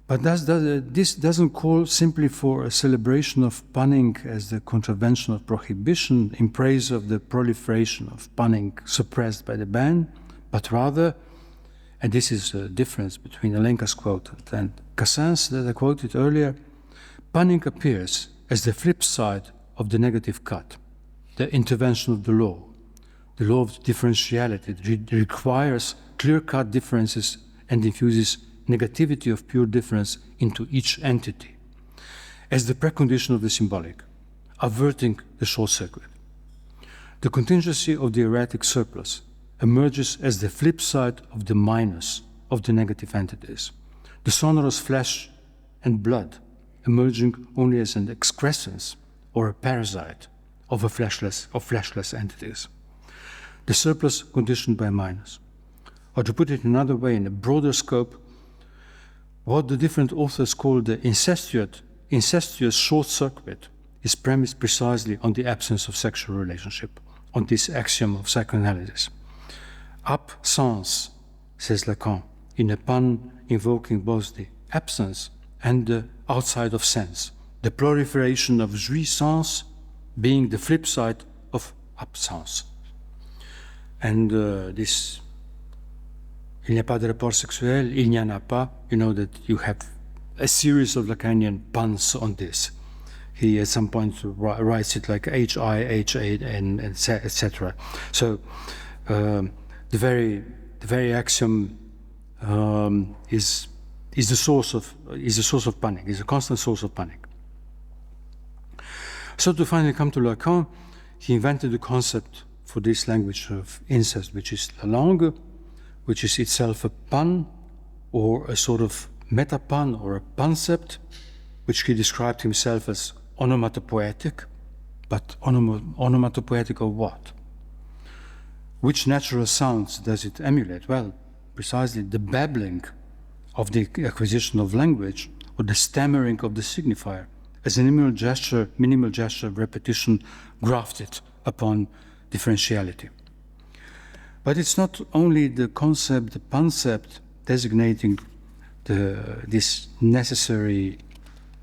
But this doesn't call simply for a celebration of punning as the contravention of prohibition in praise of the proliferation of punning suppressed by the ban, but rather, and this is a difference between Alenka's quote and Cassin's that I quoted earlier, punning appears as the flip side of the negative cut, the intervention of the law of differentiality. It requires clear-cut differences and infuses negativity of pure difference into each entity as the precondition of the symbolic, averting the short circuit. The contingency of the erratic surplus emerges as the flip side of the minus of the negative entities, the sonorous flesh and blood emerging only as an excrescence or a parasite of fleshless entities. The surplus conditioned by minus. Or to put it another way, in a broader scope, what the different authors call the incestuous short circuit is premised precisely on the absence of sexual relationship, on this axiom of psychoanalysis. Absence, says Lacan, in a pun invoking both the absence and the outside of sense, the proliferation of jouissance being the flip side of absence. And this, il n'y a pas de rapport sexuel, il n'y en a pas, you know that you have a series of Lacanian puns on this. He at some point writes it like H-I, H-A, and etc. So the very axiom is the source of punning, is a constant source of punning. So to finally come to Lacan, he invented the concept for this language of incest, which is la langue, which is itself a pun or a sort of meta-pun or a puncept, which he described himself as onomatopoetic. But onomatopoetic of what? Which natural sounds does it emulate? Well, precisely the babbling of the acquisition of language or the stammering of the signifier as a minimal gesture of repetition grafted upon differentiality. But it's not only the concept, the puncept designating this necessary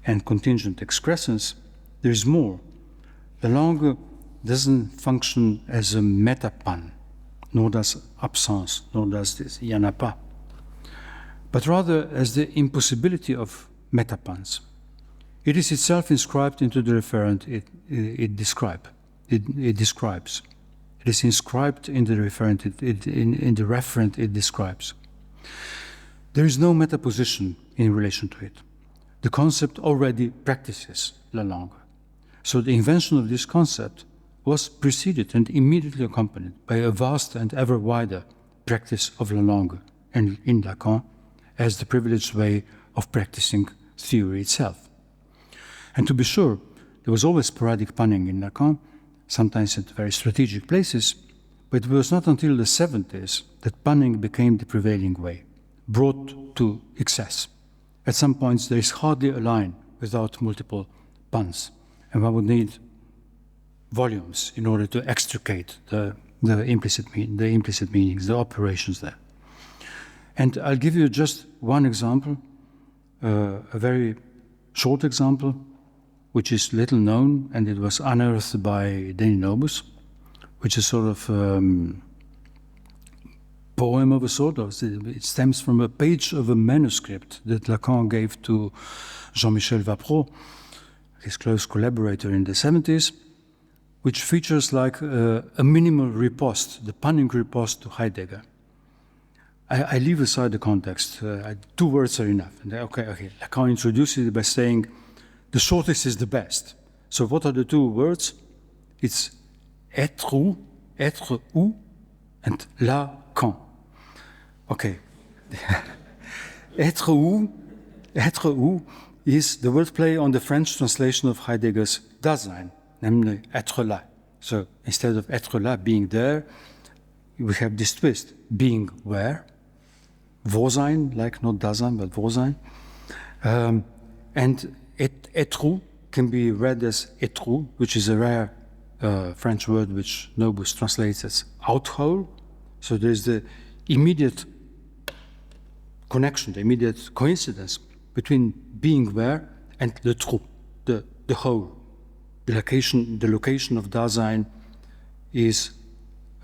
and contingent excrescence. There is more. The langue doesn't function as a meta-pun, nor does absence, nor does this y en a pas, but rather as the impossibility of meta-puns. It is itself inscribed into the referent it describes. It is inscribed in the referent in the referent it describes. There is no metaposition in relation to it. The concept already practices la langue. So the invention of this concept was preceded and immediately accompanied by a vast and ever wider practice of la langue, and in Lacan, as the privileged way of practicing theory itself. And to be sure, there was always sporadic punning in Lacan, sometimes at very strategic places, but it was not until the 70s that punning became the prevailing way, brought to excess. At some points, there is hardly a line without multiple puns, and one would need volumes in order to extricate the implicit meanings, the operations there. And I'll give you just one example, a very short example, which is little known, and it was unearthed by Denis Nobus, which is sort of poem of a sort. It stems from a page of a manuscript that Lacan gave to Jean-Michel Vapro, his close collaborator in the 70s, which features like a minimal riposte, the punning riposte to Heidegger. I leave aside the context. 2 words are enough. And okay. Lacan introduces it by saying, the shortest is the best. So what are the 2 words? It's être où, and Lacan. Okay. être où is the wordplay on the French translation of Heidegger's Dasein, namely être là. So instead of être là, being there, we have this twist, being where, Wo-sein, like not Dasein, but Wo-sein. And être où can be read as être où, which is a rare French word which Nobus translates as outhole. So there's the immediate connection, the immediate coincidence between being where and the trou, the whole. The location of Dasein is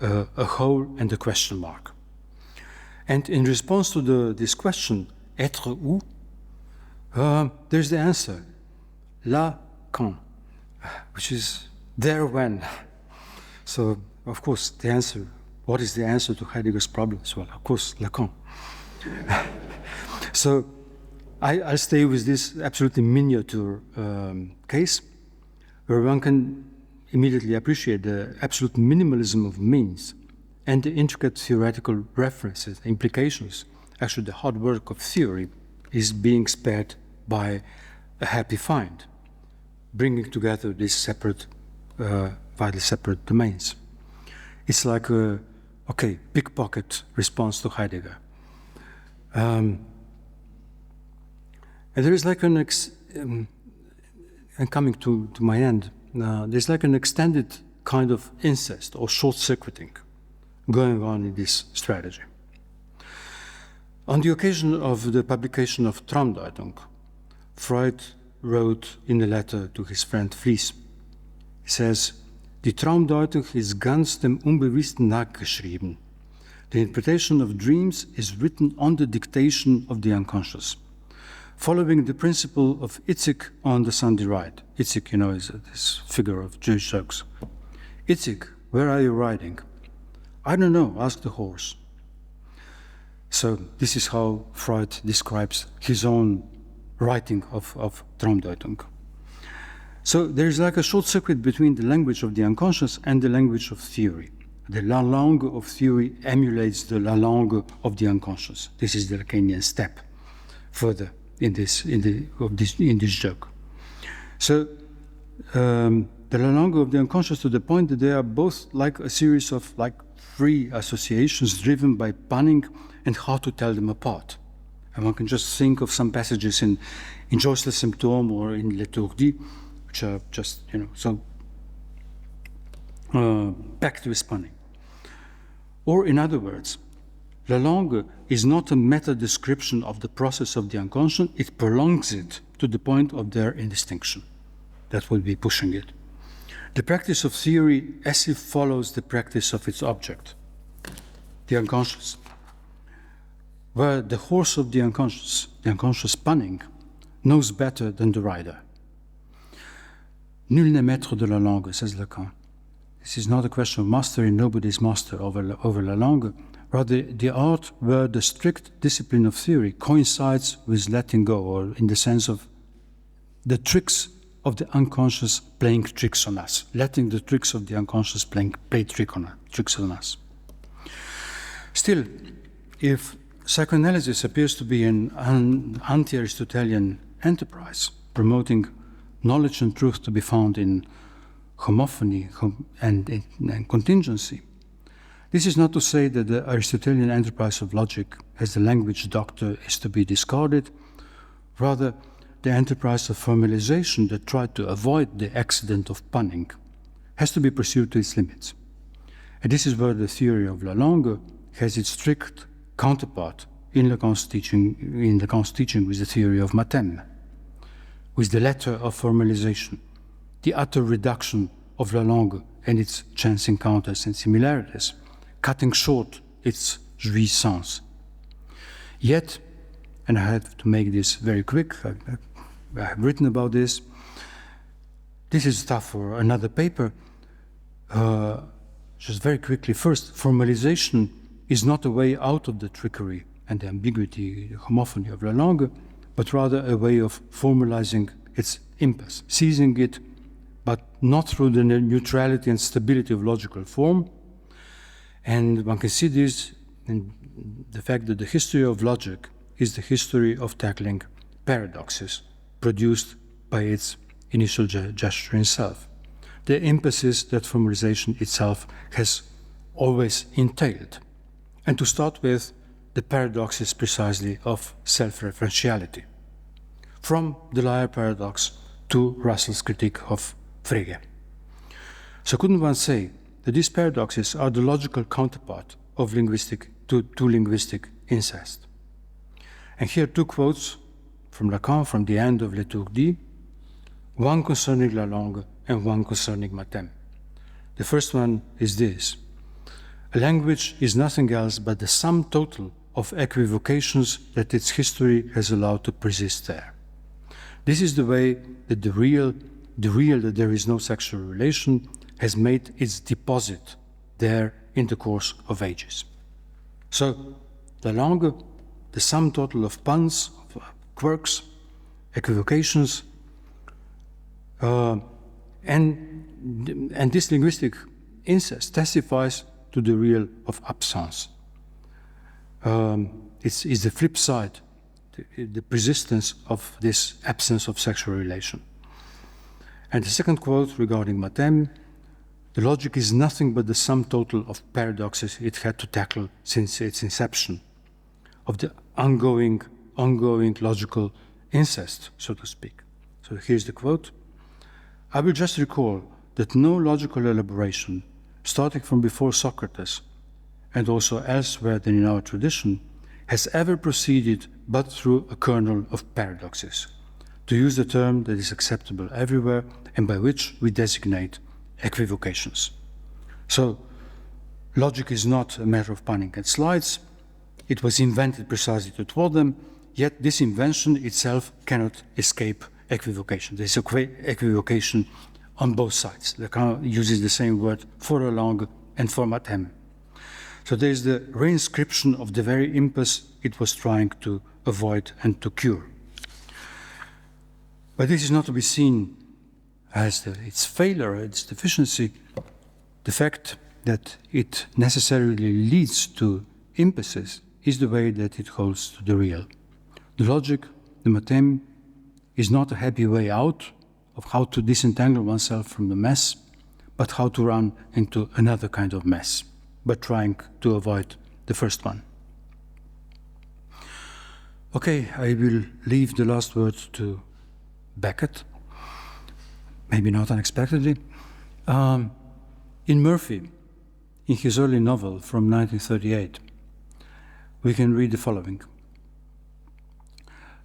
a whole and a question mark. And in response to this question, être où, there's the answer, là quand, which is there when. So, of course, the answer, what is the answer to Heidegger's problems? Well, of course, Lacan. So, I'll stay with this absolutely miniature case, where one can immediately appreciate the absolute minimalism of means and the intricate theoretical references, implications. Actually, the hard work of theory is being spared by a happy find, bringing together these separate, widely separate domains. It's like a, pickpocket response to Heidegger. And there is like and coming to my end, there's like an extended kind of incest or short-circuiting going on in this strategy. On the occasion of the publication of Traumdeutung, Freud wrote in a letter to his friend Vlies, he says, "Die Traumdeutung ist ganz dem Unbewussten nachgeschrieben. The interpretation of dreams is written on the dictation of the unconscious, following the principle of Itzik on the Sunday ride." Itzik, you know, is this figure of Jewish jokes. "Itzik, where are you riding?" "I don't know, ask the horse." So this is how Freud describes his own writing of Traumdeutung. So there is like a short circuit between the language of the unconscious and the language of theory. The la langue of theory emulates the la langue of the unconscious. This is the Lacanian step further in this joke. So the la langue of the unconscious, to the point that they are both like a series of like free associations driven by punning and how to tell them apart. And one can just think of some passages in Joyce Le Symptôme or in L'Étourdi, which are just, so packed with punning. Or in other words, la langue is not a meta description of the process of the unconscious, it prolongs it to the point of their indistinction. That would be pushing it. The practice of theory as if follows the practice of its object, the unconscious, where the horse of the unconscious punning, knows better than the rider. Nul n'est maître de la langue, says Lacan. This is not a question of mastery, nobody is master over la langue, rather the art where the strict discipline of theory coincides with letting go, or in the sense of the tricks of the unconscious playing tricks on us, letting the tricks of the unconscious play tricks on us. Still, if psychoanalysis appears to be an anti-Aristotelian enterprise, promoting knowledge and truth to be found in homophony and contingency, this is not to say that the Aristotelian enterprise of logic as the language doctor is to be discarded, rather the enterprise of formalization that tried to avoid the accident of punning has to be pursued to its limits. And this is where the theory of la langue has its strict counterpart in Lacan's teaching with the theory of mathème, with the letter of formalization, the utter reduction of la langue and its chance encounters and similarities, cutting short its jouissance. Yet, and I have to make this very quick, I have written about this. This is stuff for another paper. Just very quickly, first, formalization is not a way out of the trickery and the ambiguity, the homophony of la langue, but rather a way of formalizing its impasse, seizing it, but not through the neutrality and stability of logical form. And one can see this in the fact that the history of logic is the history of tackling paradoxes produced by its initial gesture in self, the impasses that formalization itself has always entailed. And to start with, the paradoxes precisely of self-referentiality, from the liar paradox to Russell's critique of Frege. So couldn't one say that these paradoxes are the logical counterpart of linguistic to linguistic incest? And here two quotes from Lacan from the end of L'étourdi, one concerning la langue and one concerning matem. The first one is this: a language is nothing else but the sum total of equivocations that its history has allowed to persist there. This is the way that the real that there is no sexual relation has made its deposit there in the course of ages. So, la langue, the sum total of puns, of quirks, equivocations, and this linguistic incest testifies to the real of absence. It's the flip side, the persistence of this absence of sexual relation. And the second quote regarding matem: the logic is nothing but the sum total of paradoxes it had to tackle since its inception, of the ongoing logical incest, so to speak. So here's the quote: I will just recall that no logical elaboration, starting from before Socrates and also elsewhere than in our tradition, has ever proceeded but through a kernel of paradoxes, to use the term that is acceptable everywhere and by which we designate equivocations. So, logic is not a matter of punning and slides. It was invented precisely to thwart them, yet this invention itself cannot escape equivocation. There is equivocation on both sides. Lacan uses the same word for la langue and for matem. So there is the reinscription of the very impulse it was trying to avoid and to cure. But this is not to be seen as its failure, its deficiency. The fact that it necessarily leads to impulses is the way that it holds to the real. The logic, the matem, is not a happy way out of how to disentangle oneself from the mess, but how to run into another kind of mess, but trying to avoid the first one. Okay, I will leave the last word to Beckett, maybe not unexpectedly. In Murphy, in his early novel from 1938, we can read the following.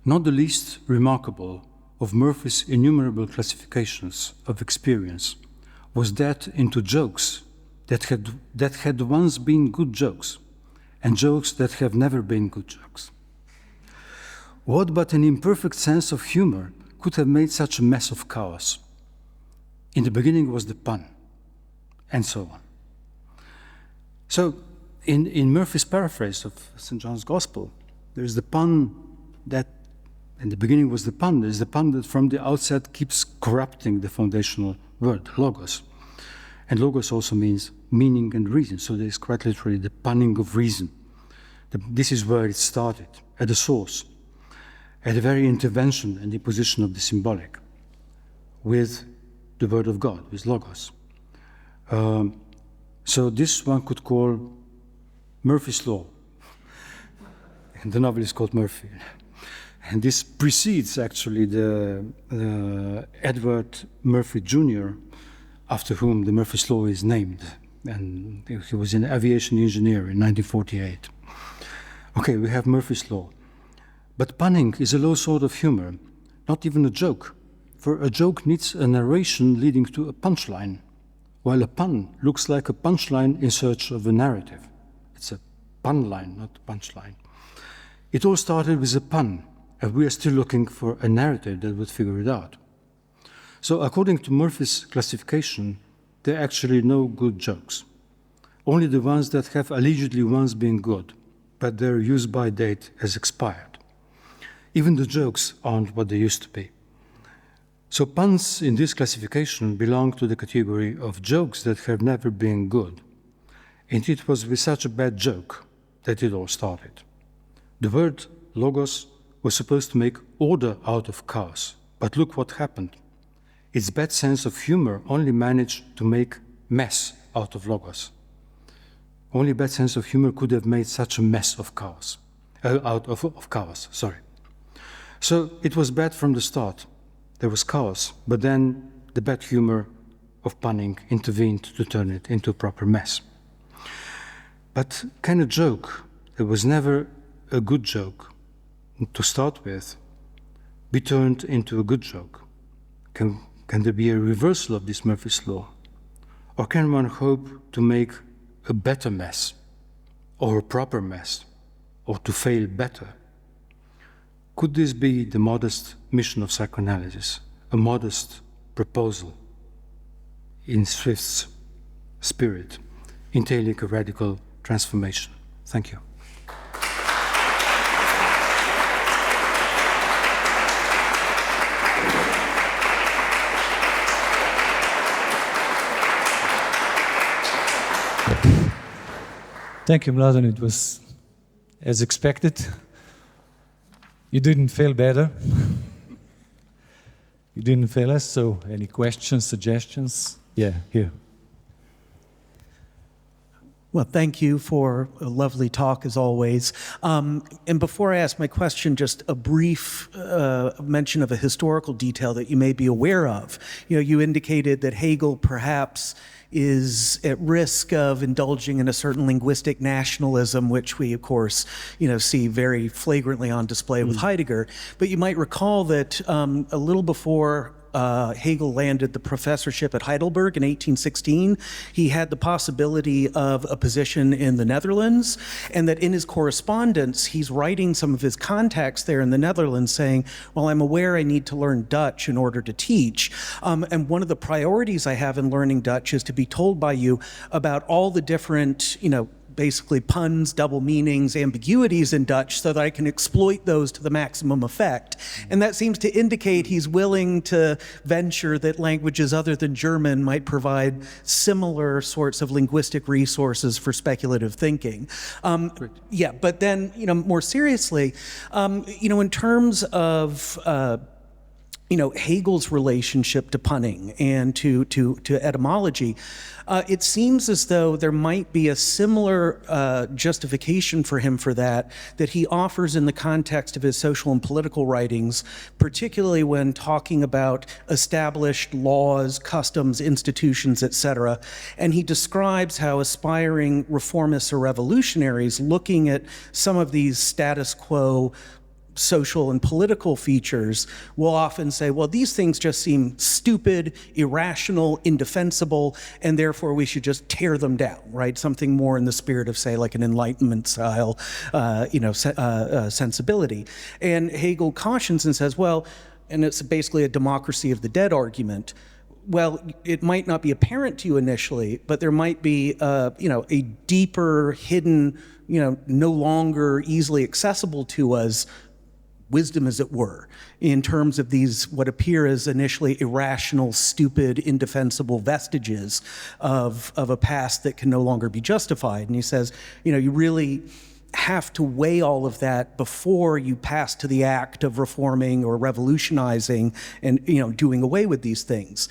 Not the least remarkable of Murphy's innumerable classifications of experience was that into jokes that had once been good jokes, and jokes that have never been good jokes. What but an imperfect sense of humor could have made such a mess of chaos? In the beginning was the pun, and so on. So, in Murphy's paraphrase of St. John's Gospel, there is the pun that, in the beginning was the pun, there is the pun that from the outset keeps corrupting the foundational word, logos. And logos also means meaning and reason, so there is quite literally the punning of reason. This is where it started, at the source, at the very intervention and imposition of the symbolic, with the word of God, with logos. So this one could call Murphy's Law. And the novel is called Murphy. And this precedes actually the Edward Murphy Jr., after whom the Murphy's Law is named. And he was an aviation engineer in 1948. Okay, we have Murphy's Law. But punning is a low sort of humor, not even a joke. For a joke needs a narration leading to a punchline, while a pun looks like a punchline in search of a narrative. It's a pun line, not a punchline. It all started with a pun, and we are still looking for a narrative that would figure it out. So according to Murphy's classification, there are actually no good jokes. Only the ones that have allegedly once been good, but their use-by date has expired. Even the jokes aren't what they used to be. So puns in this classification belong to the category of jokes that have never been good. And it was with such a bad joke that it all started. The word logos was supposed to make order out of chaos, but look what happened. Its bad sense of humor only managed to make mess out of logos. Only bad sense of humor could have made such a mess of chaos, out of chaos, sorry. So it was bad from the start. There was chaos, but then the bad humor of punning intervened to turn it into a proper mess. But can a joke that was never a good joke to start with be turned into a good joke? Can there be a reversal of this Murphy's Law? Or can one hope to make a better mess, or a proper mess, or to fail better? Could this be the modest mission of psychoanalysis, a modest proposal in Swift's spirit, entailing a radical transformation? Thank you. Thank you, Mladen. It was as expected. You didn't fail better. You didn't fail us, so any questions, suggestions? Yeah, here. Well, thank you for a lovely talk, as always. And before I ask my question, just a brief mention of a historical detail that you may be aware of. You indicated that Hegel perhaps is at risk of indulging in a certain linguistic nationalism, which we, of course, see very flagrantly on display with Heidegger. But you might recall that a little before Hegel landed the professorship at Heidelberg in 1816, he had the possibility of a position in the Netherlands, and that in his correspondence, he's writing some of his contacts there in the Netherlands saying, well, I'm aware I need to learn Dutch in order to teach. And one of the priorities I have in learning Dutch is to be told by you about all the different, basically puns, double meanings, ambiguities in Dutch so that I can exploit those to the maximum effect. And that seems to indicate he's willing to venture that languages other than German might provide similar sorts of linguistic resources for speculative thinking. Yeah, but then, more seriously, in terms of Hegel's relationship to punning and to etymology, it seems as though there might be a similar justification for him for that he offers in the context of his social and political writings, particularly when talking about established laws, customs, institutions, etc. And he describes how aspiring reformists or revolutionaries looking at some of these status quo social and political features will often say, well, these things just seem stupid, irrational, indefensible, and therefore we should just tear them down, right? Something more in the spirit of, say, like an Enlightenment style, sensibility. And Hegel cautions and says, well, and it's basically a democracy of the dead argument. Well, it might not be apparent to you initially, but there might be, a deeper, hidden, no longer easily accessible to us wisdom, as it were, in terms of these what appear as initially irrational, stupid, indefensible vestiges of a past that can no longer be justified. And he says, you really have to weigh all of that before you pass to the act of reforming or revolutionizing and doing away with these things.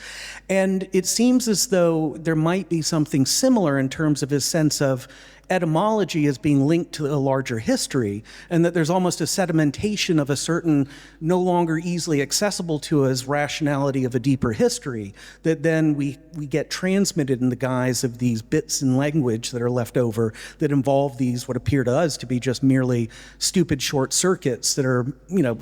And it seems as though there might be something similar in terms of his sense of etymology as being linked to a larger history, and that there's almost a sedimentation of a certain no longer easily accessible to us rationality of a deeper history that then we get transmitted in the guise of these bits in language that are left over that involve these what appear to us to be just merely stupid short circuits that are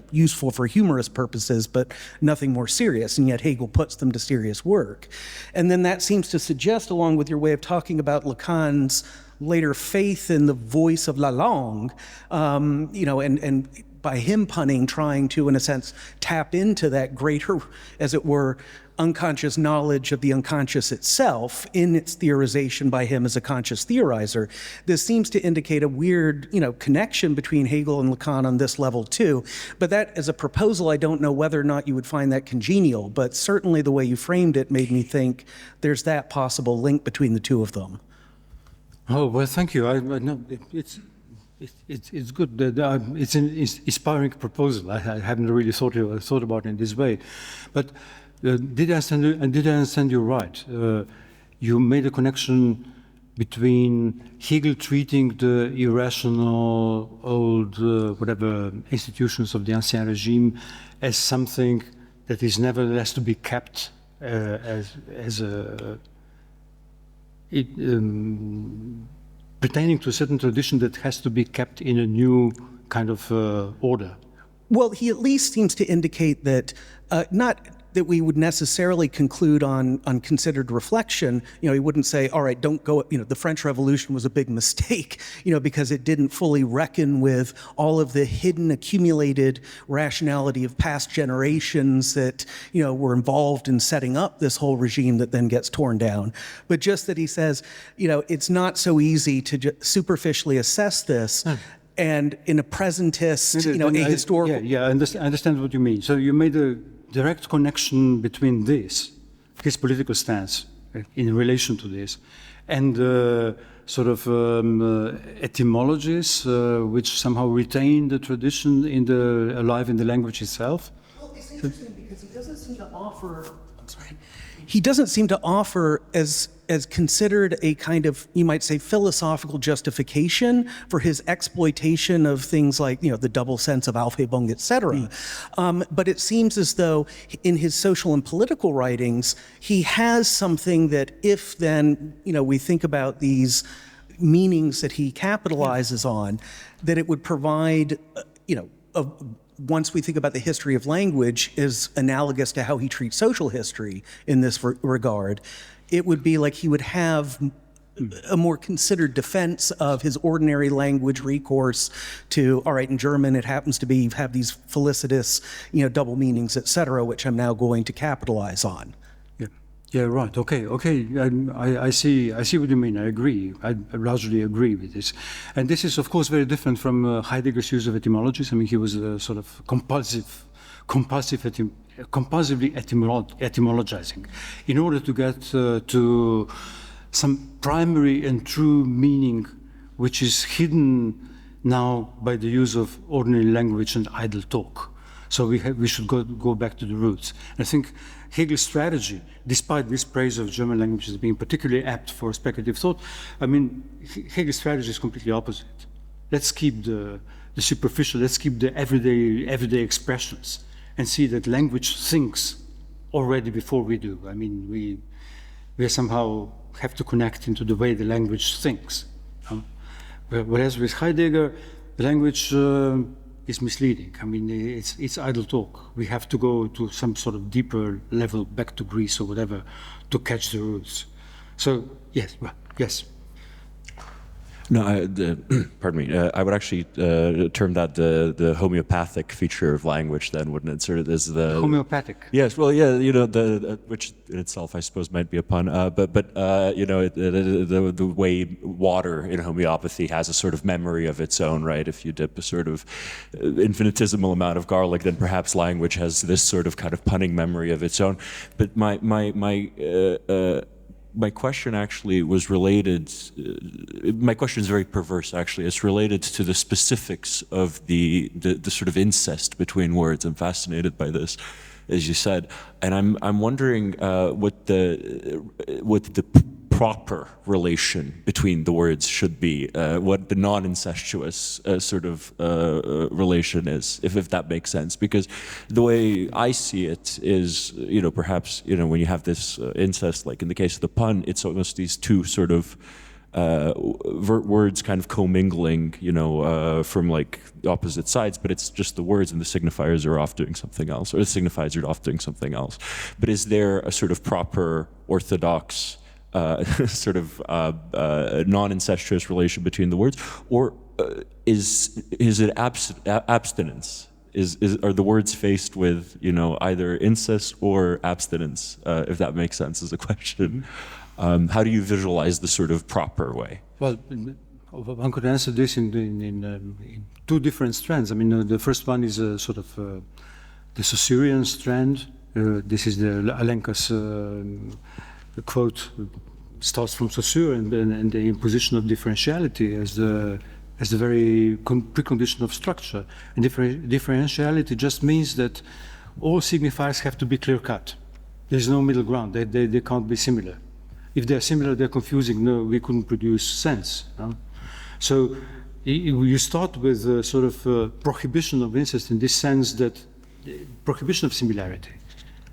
useful for humorous purposes but nothing more serious, and yet Hegel puts them to serious work. And then that seems to suggest, along with your way of talking about Lacan's later faith in the voice of la langue, and by him punning, trying to, in a sense, tap into that greater, as it were, unconscious knowledge of the unconscious itself in its theorization by him as a conscious theorizer. This seems to indicate a weird, connection between Hegel and Lacan on this level too. But that, as a proposal, I don't know whether or not you would find that congenial, but certainly the way you framed it made me think there's that possible link between the two of them. Oh, well, thank you. I know it's good. It's an inspiring proposal. I haven't really thought about it in this way. But did I understand you right? You made a connection between Hegel treating the irrational, old, whatever, institutions of the Ancien Regime as something that is nevertheless to be kept as a pertaining to a certain tradition that has to be kept in a new kind of order. Well, he at least seems to indicate that not that we would necessarily conclude on considered reflection. You know, he wouldn't say, all right, don't go, you know, the French Revolution was a big mistake, you know, because it didn't fully reckon with all of the hidden accumulated rationality of past generations that, you know, were involved in setting up this whole regime that then gets torn down. But just that he says, you know, it's not so easy to superficially assess this. And in a presentist, you know, ahistorical... Yeah, I understand what you mean. So you made a direct connection between this, his political stance in relation to this, and sort of etymologies which somehow retain the tradition alive in the language itself. Well, it's interesting because he doesn't seem to offer... I'm sorry. He doesn't seem to offer as considered a kind of, you might say, philosophical justification for his exploitation of things like, you know, the double sense of Aufhebung, et cetera. But it seems as though in his social and political writings, he has something that if then, you know, we think about these meanings that he capitalizes on, that it would provide, you know, once we think about the history of language is analogous to how he treats social history in this regard, it would be like he would have a more considered defense of his ordinary language recourse to, all right, in German it happens to be, you have these felicitous, you know, double meanings, et cetera, which I'm now going to capitalize on. Yeah, right. Okay. I see what you mean. I agree. I largely agree with this. And this is, of course, very different from Heidegger's use of etymologies. I mean, he was a sort of compulsively etymologizing in order to get to some primary and true meaning which is hidden now by the use of ordinary language and idle talk. So we should go back to the roots. And I think Hegel's strategy, despite this praise of German languages being particularly apt for speculative thought, I mean, Hegel's strategy is completely opposite. Let's keep the superficial, let's keep the everyday expressions and see that language thinks already before we do. I mean, we somehow have to connect into the way the language thinks. Whereas with Heidegger, the language is misleading. I mean, it's idle talk. We have to go to some sort of deeper level, back to Greece or whatever, to catch the roots. So, yes. No, pardon me. I would actually term that the homeopathic feature of language, then, wouldn't it? Sort of as the homeopathic. Yes. Well, yeah. You know, which in itself, I suppose, might be a pun. But you know, the way water in homeopathy has a sort of memory of its own, right? If you dip a sort of infinitesimal amount of garlic, then perhaps language has this sort of kind of punning memory of its own. But my question actually was related, my question is very perverse actually. It's related to the specifics of the sort of incest between words. I'm fascinated by this, as you said. And I'm wondering what the proper relation between the words should be, what the non-incestuous sort of relation is, if that makes sense. Because the way I see it is, you know, perhaps, you know, when you have this incest, like in the case of the pun, it's almost these two sort of words kind of commingling, you know, from like opposite sides, but it's just the words and the signifiers are off doing something else, or the signifiers are off doing something else. But is there a sort of proper orthodox sort of non-incestuous relation between the words, or is it abstinence? Are the words faced with, you know, either incest or abstinence? If that makes sense as a question, how do you visualize the sort of proper way? Well, one could answer this in two different strands. I mean, the first one is a sort of the Saussurean strand. This is the Alenka's quote starts from Saussure and the imposition of differentiality as the very precondition of structure. And differentiality just means that all signifiers have to be clear-cut. There's no middle ground. They can't be similar. If they're similar, they're confusing. No, we couldn't produce sense. So you start with a sort of prohibition of incest in this sense that prohibition of similarity.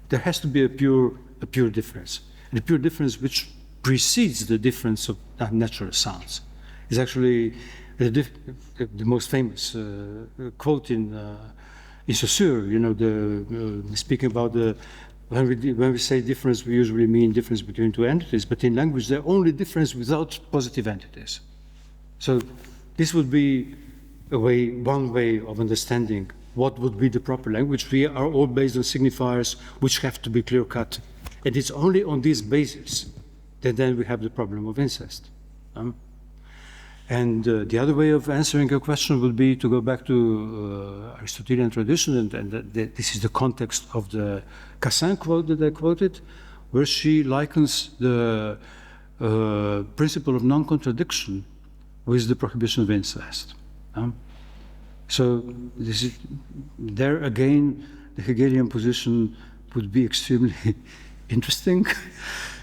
There has to be a pure a pure difference. And a pure difference which precedes the difference of natural sounds. Is actually the most famous quote in Saussure, you know, speaking about when we say difference, we usually mean difference between two entities, but in language, they're only difference without positive entities. So this would be one way of understanding what would be the proper language. We are all based on signifiers which have to be clear-cut. And it's only on this basis that then we have the problem of incest. And the other way of answering your question would be to go back to Aristotelian tradition, and this is the context of the Cassin quote that I quoted, where she likens the principle of non-contradiction with the prohibition of incest. So this is, there again, the Hegelian position would be extremely interesting.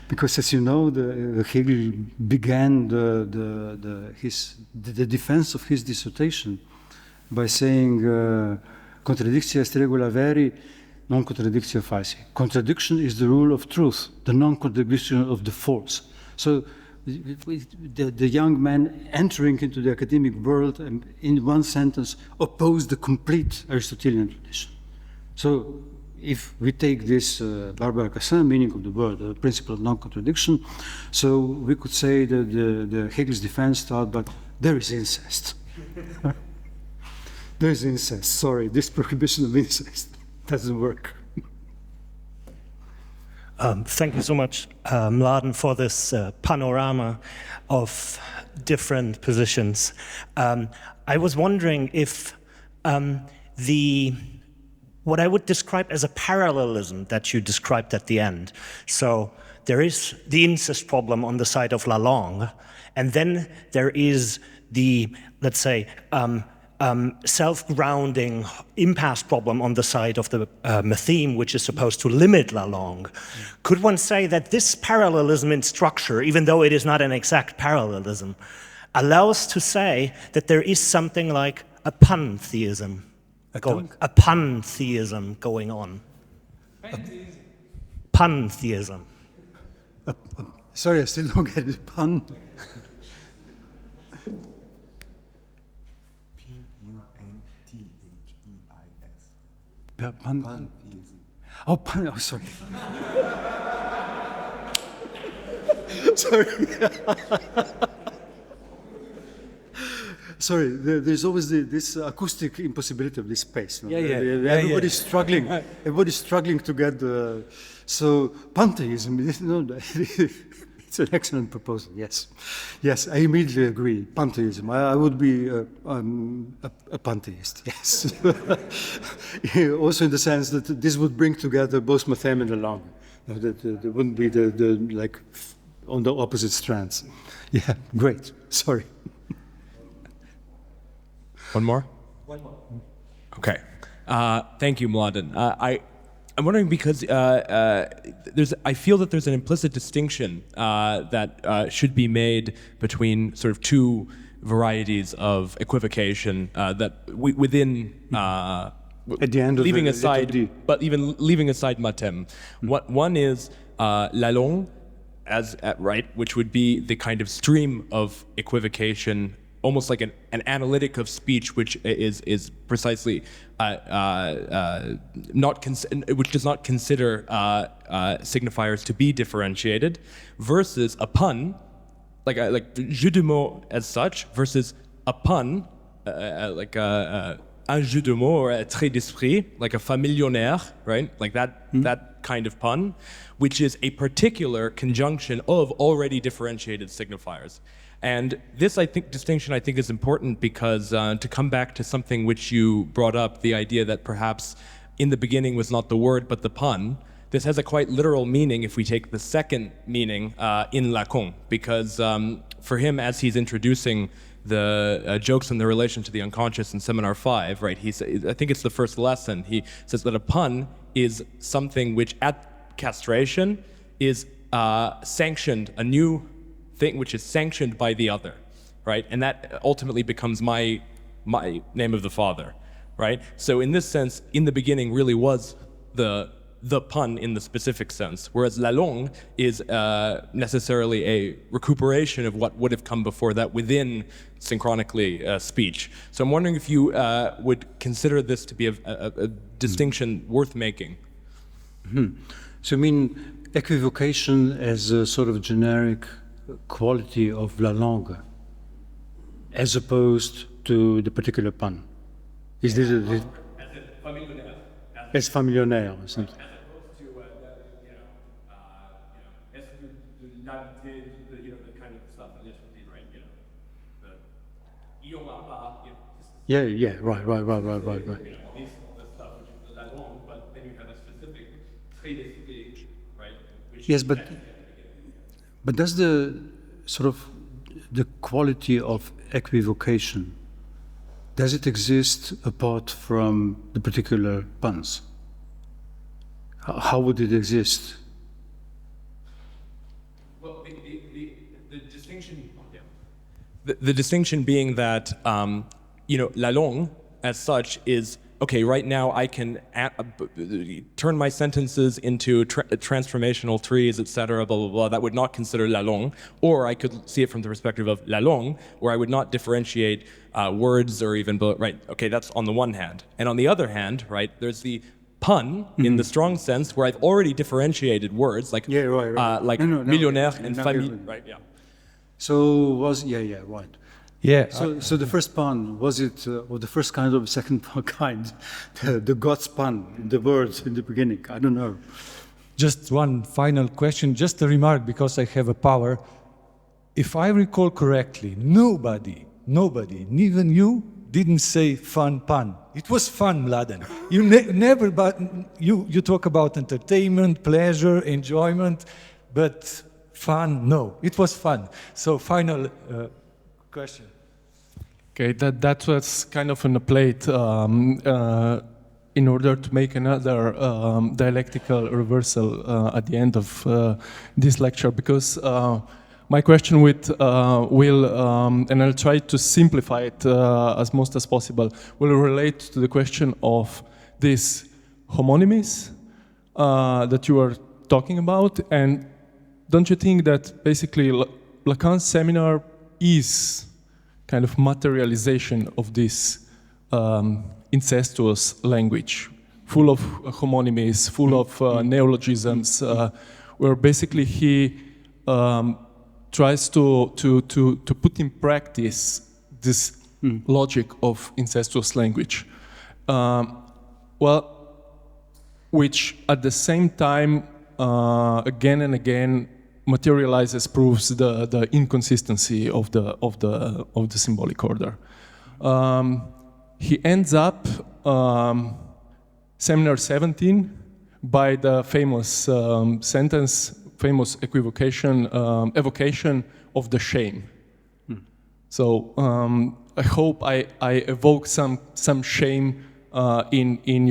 Because, as you know, Hegel began the defense of his dissertation by saying, "Contradictio est regula veri, non contradictio falsi." Contradiction is the rule of truth, the non-contradiction of the false. So, the young man entering into the academic world, and in one sentence, opposed the complete Aristotelian tradition. So, if we take this Barbara Cassin meaning of the word, the principle of non-contradiction, so we could say that the Hegel's defense thought, but there is incest. There is incest, sorry, this prohibition of incest doesn't work. Thank you so much, Mladen, for this panorama of different positions. I was wondering if what I would describe as a parallelism that you described at the end. So there is the incest problem on the side of Lacan, and then there is the, let's say, self-grounding impasse problem on the side of the Matheme, which is supposed to limit Lacan. Could one say that this parallelism in structure, even though it is not an exact parallelism, allows to say that there is something like a pantheism? A pantheism going on. Pantheism. Sorry, I still don't get it. Pan. Pantheism. Oh, oh, sorry. Sorry. Sorry, there's always this acoustic impossibility of this space. No? Everybody's struggling. Everybody's struggling to get the. So pantheism. It's an excellent proposal. Yes, yes, I immediately agree. Pantheism. I would be a pantheist. Yes. Also in the sense that this would bring together both Matheme and Lacan. That there wouldn't be the like on the opposite strands. Yeah, great. Sorry. One more? One more. Okay. Thank you, Mladen. I'm wondering because I feel that there's an implicit distinction that should be made between sort of two varieties of equivocation that within at the end of leaving the aside, but even leaving aside Matheme. One is la langue, right, which would be the kind of stream of equivocation, almost like an analytic of speech, which is precisely which does not consider signifiers to be differentiated, versus a pun, like jeu de mots as such, versus a pun, like un jeu de mots or a trait d'esprit, like a familionnaire, right? Like that kind of pun, which is a particular conjunction of already differentiated signifiers. And this, distinction I think is important because to come back to something which you brought up, the idea that perhaps in the beginning was not the word but the pun, this has a quite literal meaning if we take the second meaning in Lacan, because for him, as he's introducing the jokes in the relation to the unconscious in Seminar 5, right? I think it's the first lesson. He says that a pun is something which at castration is sanctioned, a new thing which is sanctioned by the other, right? And that ultimately becomes my name of the father, right? So in this sense, in the beginning really was the the pun in the specific sense, whereas la langue is necessarily a recuperation of what would have come before that within synchronically speech. So I'm wondering if you would consider this to be a distinction worth making. So you mean equivocation as a sort of generic quality of la langue, as opposed to the particular pun? Is this a... As familionaire or something. As opposed to, the kind of stuff that is right, Yeah, right. These the stuff which is la langue, but then you have a specific trait, right? Yes, but does the sort of the quality of equivocation, does it exist apart from the particular puns? How would it exist? Well, the distinction, the distinction being that la langue as such is okay. Right now, I can turn my sentences into transformational trees, etc. Blah blah blah. That would not consider la langue, or I could see it from the perspective of la langue, where I would not differentiate words or even right. Okay, that's on the one hand, and on the other hand, right, there's the pun in the strong sense where I've already differentiated words like like millionnaire and famille, right? Yeah. So right. Yeah. So the first pun, was it, or the first kind or the second kind, the God's pun, the words in the beginning? I don't know. Just one final question, just a remark, because I have a power. If I recall correctly, nobody, even you, didn't say fun pun. It was fun, Mladen. You never, but you talk about entertainment, pleasure, enjoyment, but fun, no. It was fun. So final question. Okay, that was kind of on the plate in order to make another dialectical reversal at the end of this lecture, because my question will, and I'll try to simplify it as most as possible, will relate to the question of these homonymies that you are talking about. And don't you think that basically Lacan's seminar is kind of materialization of this incestuous language, full of homonymies, full of neologisms, where basically he tries to put in practice this logic of incestuous language, which at the same time, again and again, materializes, proves the inconsistency of the symbolic order. He ends up seminar 17 by the famous famous evocation of the shame. So I hope I evoke some shame in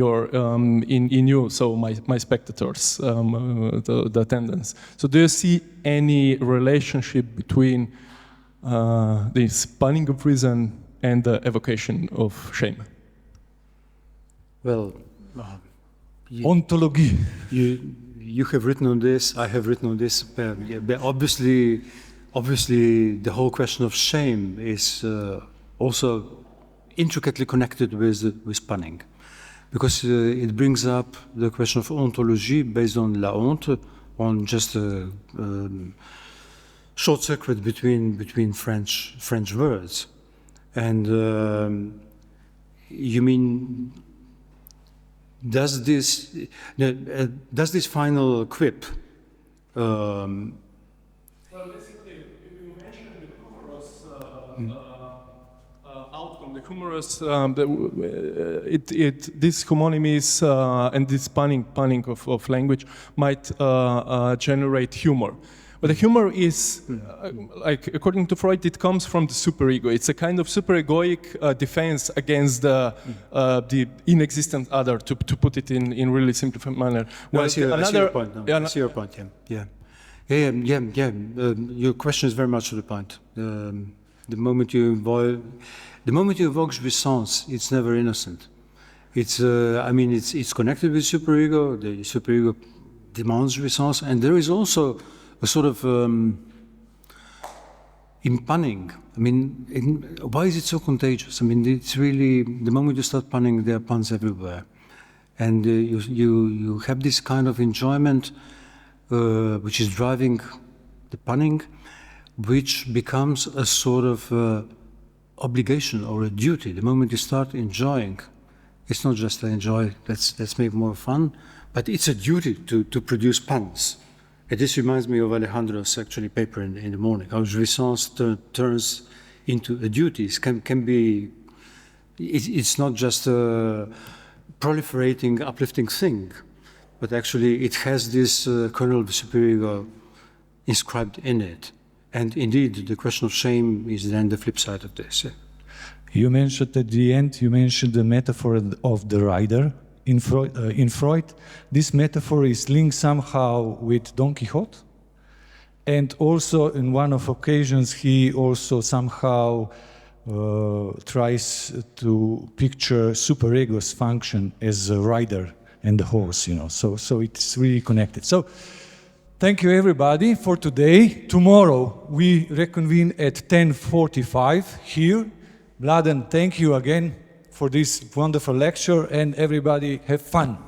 you, so my spectators, the attendants. So do you see any relationship between this punning of reason and the evocation of shame? Well, Ontology. You have written on this, I have written on this. But obviously, the whole question of shame is also intricately connected with punning, because it brings up the question of ontology based on la honte, on just a short circuit between French words, and you mean. Does this final quip? Well, basically, if you mention the humorous outcome, the humorous, these homonymies and this punning of language might generate humor. But the humor is, like according to Freud, it comes from the superego. It's a kind of superegoic defense against the inexistent other, to put it in really simplified manner. Well, I see your point. I see your point. Yeah. Your question is very much to the point. The moment you evoke jouissance, it's never innocent, It's, I mean, it's connected with superego. The superego demands resource, and there is also a sort of in punning. I mean, why is it so contagious? I mean, it's really, the moment you start punning, there are puns everywhere. And you have this kind of enjoyment which is driving the punning, which becomes a sort of obligation or a duty. The moment you start enjoying, it's not just enjoy, let's make more fun, but it's a duty to produce puns. And this reminds me of Alejandro's actually paper in the morning, how jouissance turns into a duty. It can be, it's not just a proliferating, uplifting thing, but actually it has this kernel of superego inscribed in it. And indeed, the question of shame is then the flip side of this. You mentioned at the end, you mentioned the metaphor of the rider. In Freud, this metaphor is linked somehow with Don Quixote. And also, in one of occasions, he also somehow tries to picture superego's function as a rider and the horse, you know. So it's really connected. So thank you, everybody, for today. Tomorrow, we reconvene at 10:45 here. Mladen, thank you again for this wonderful lecture, and everybody have fun.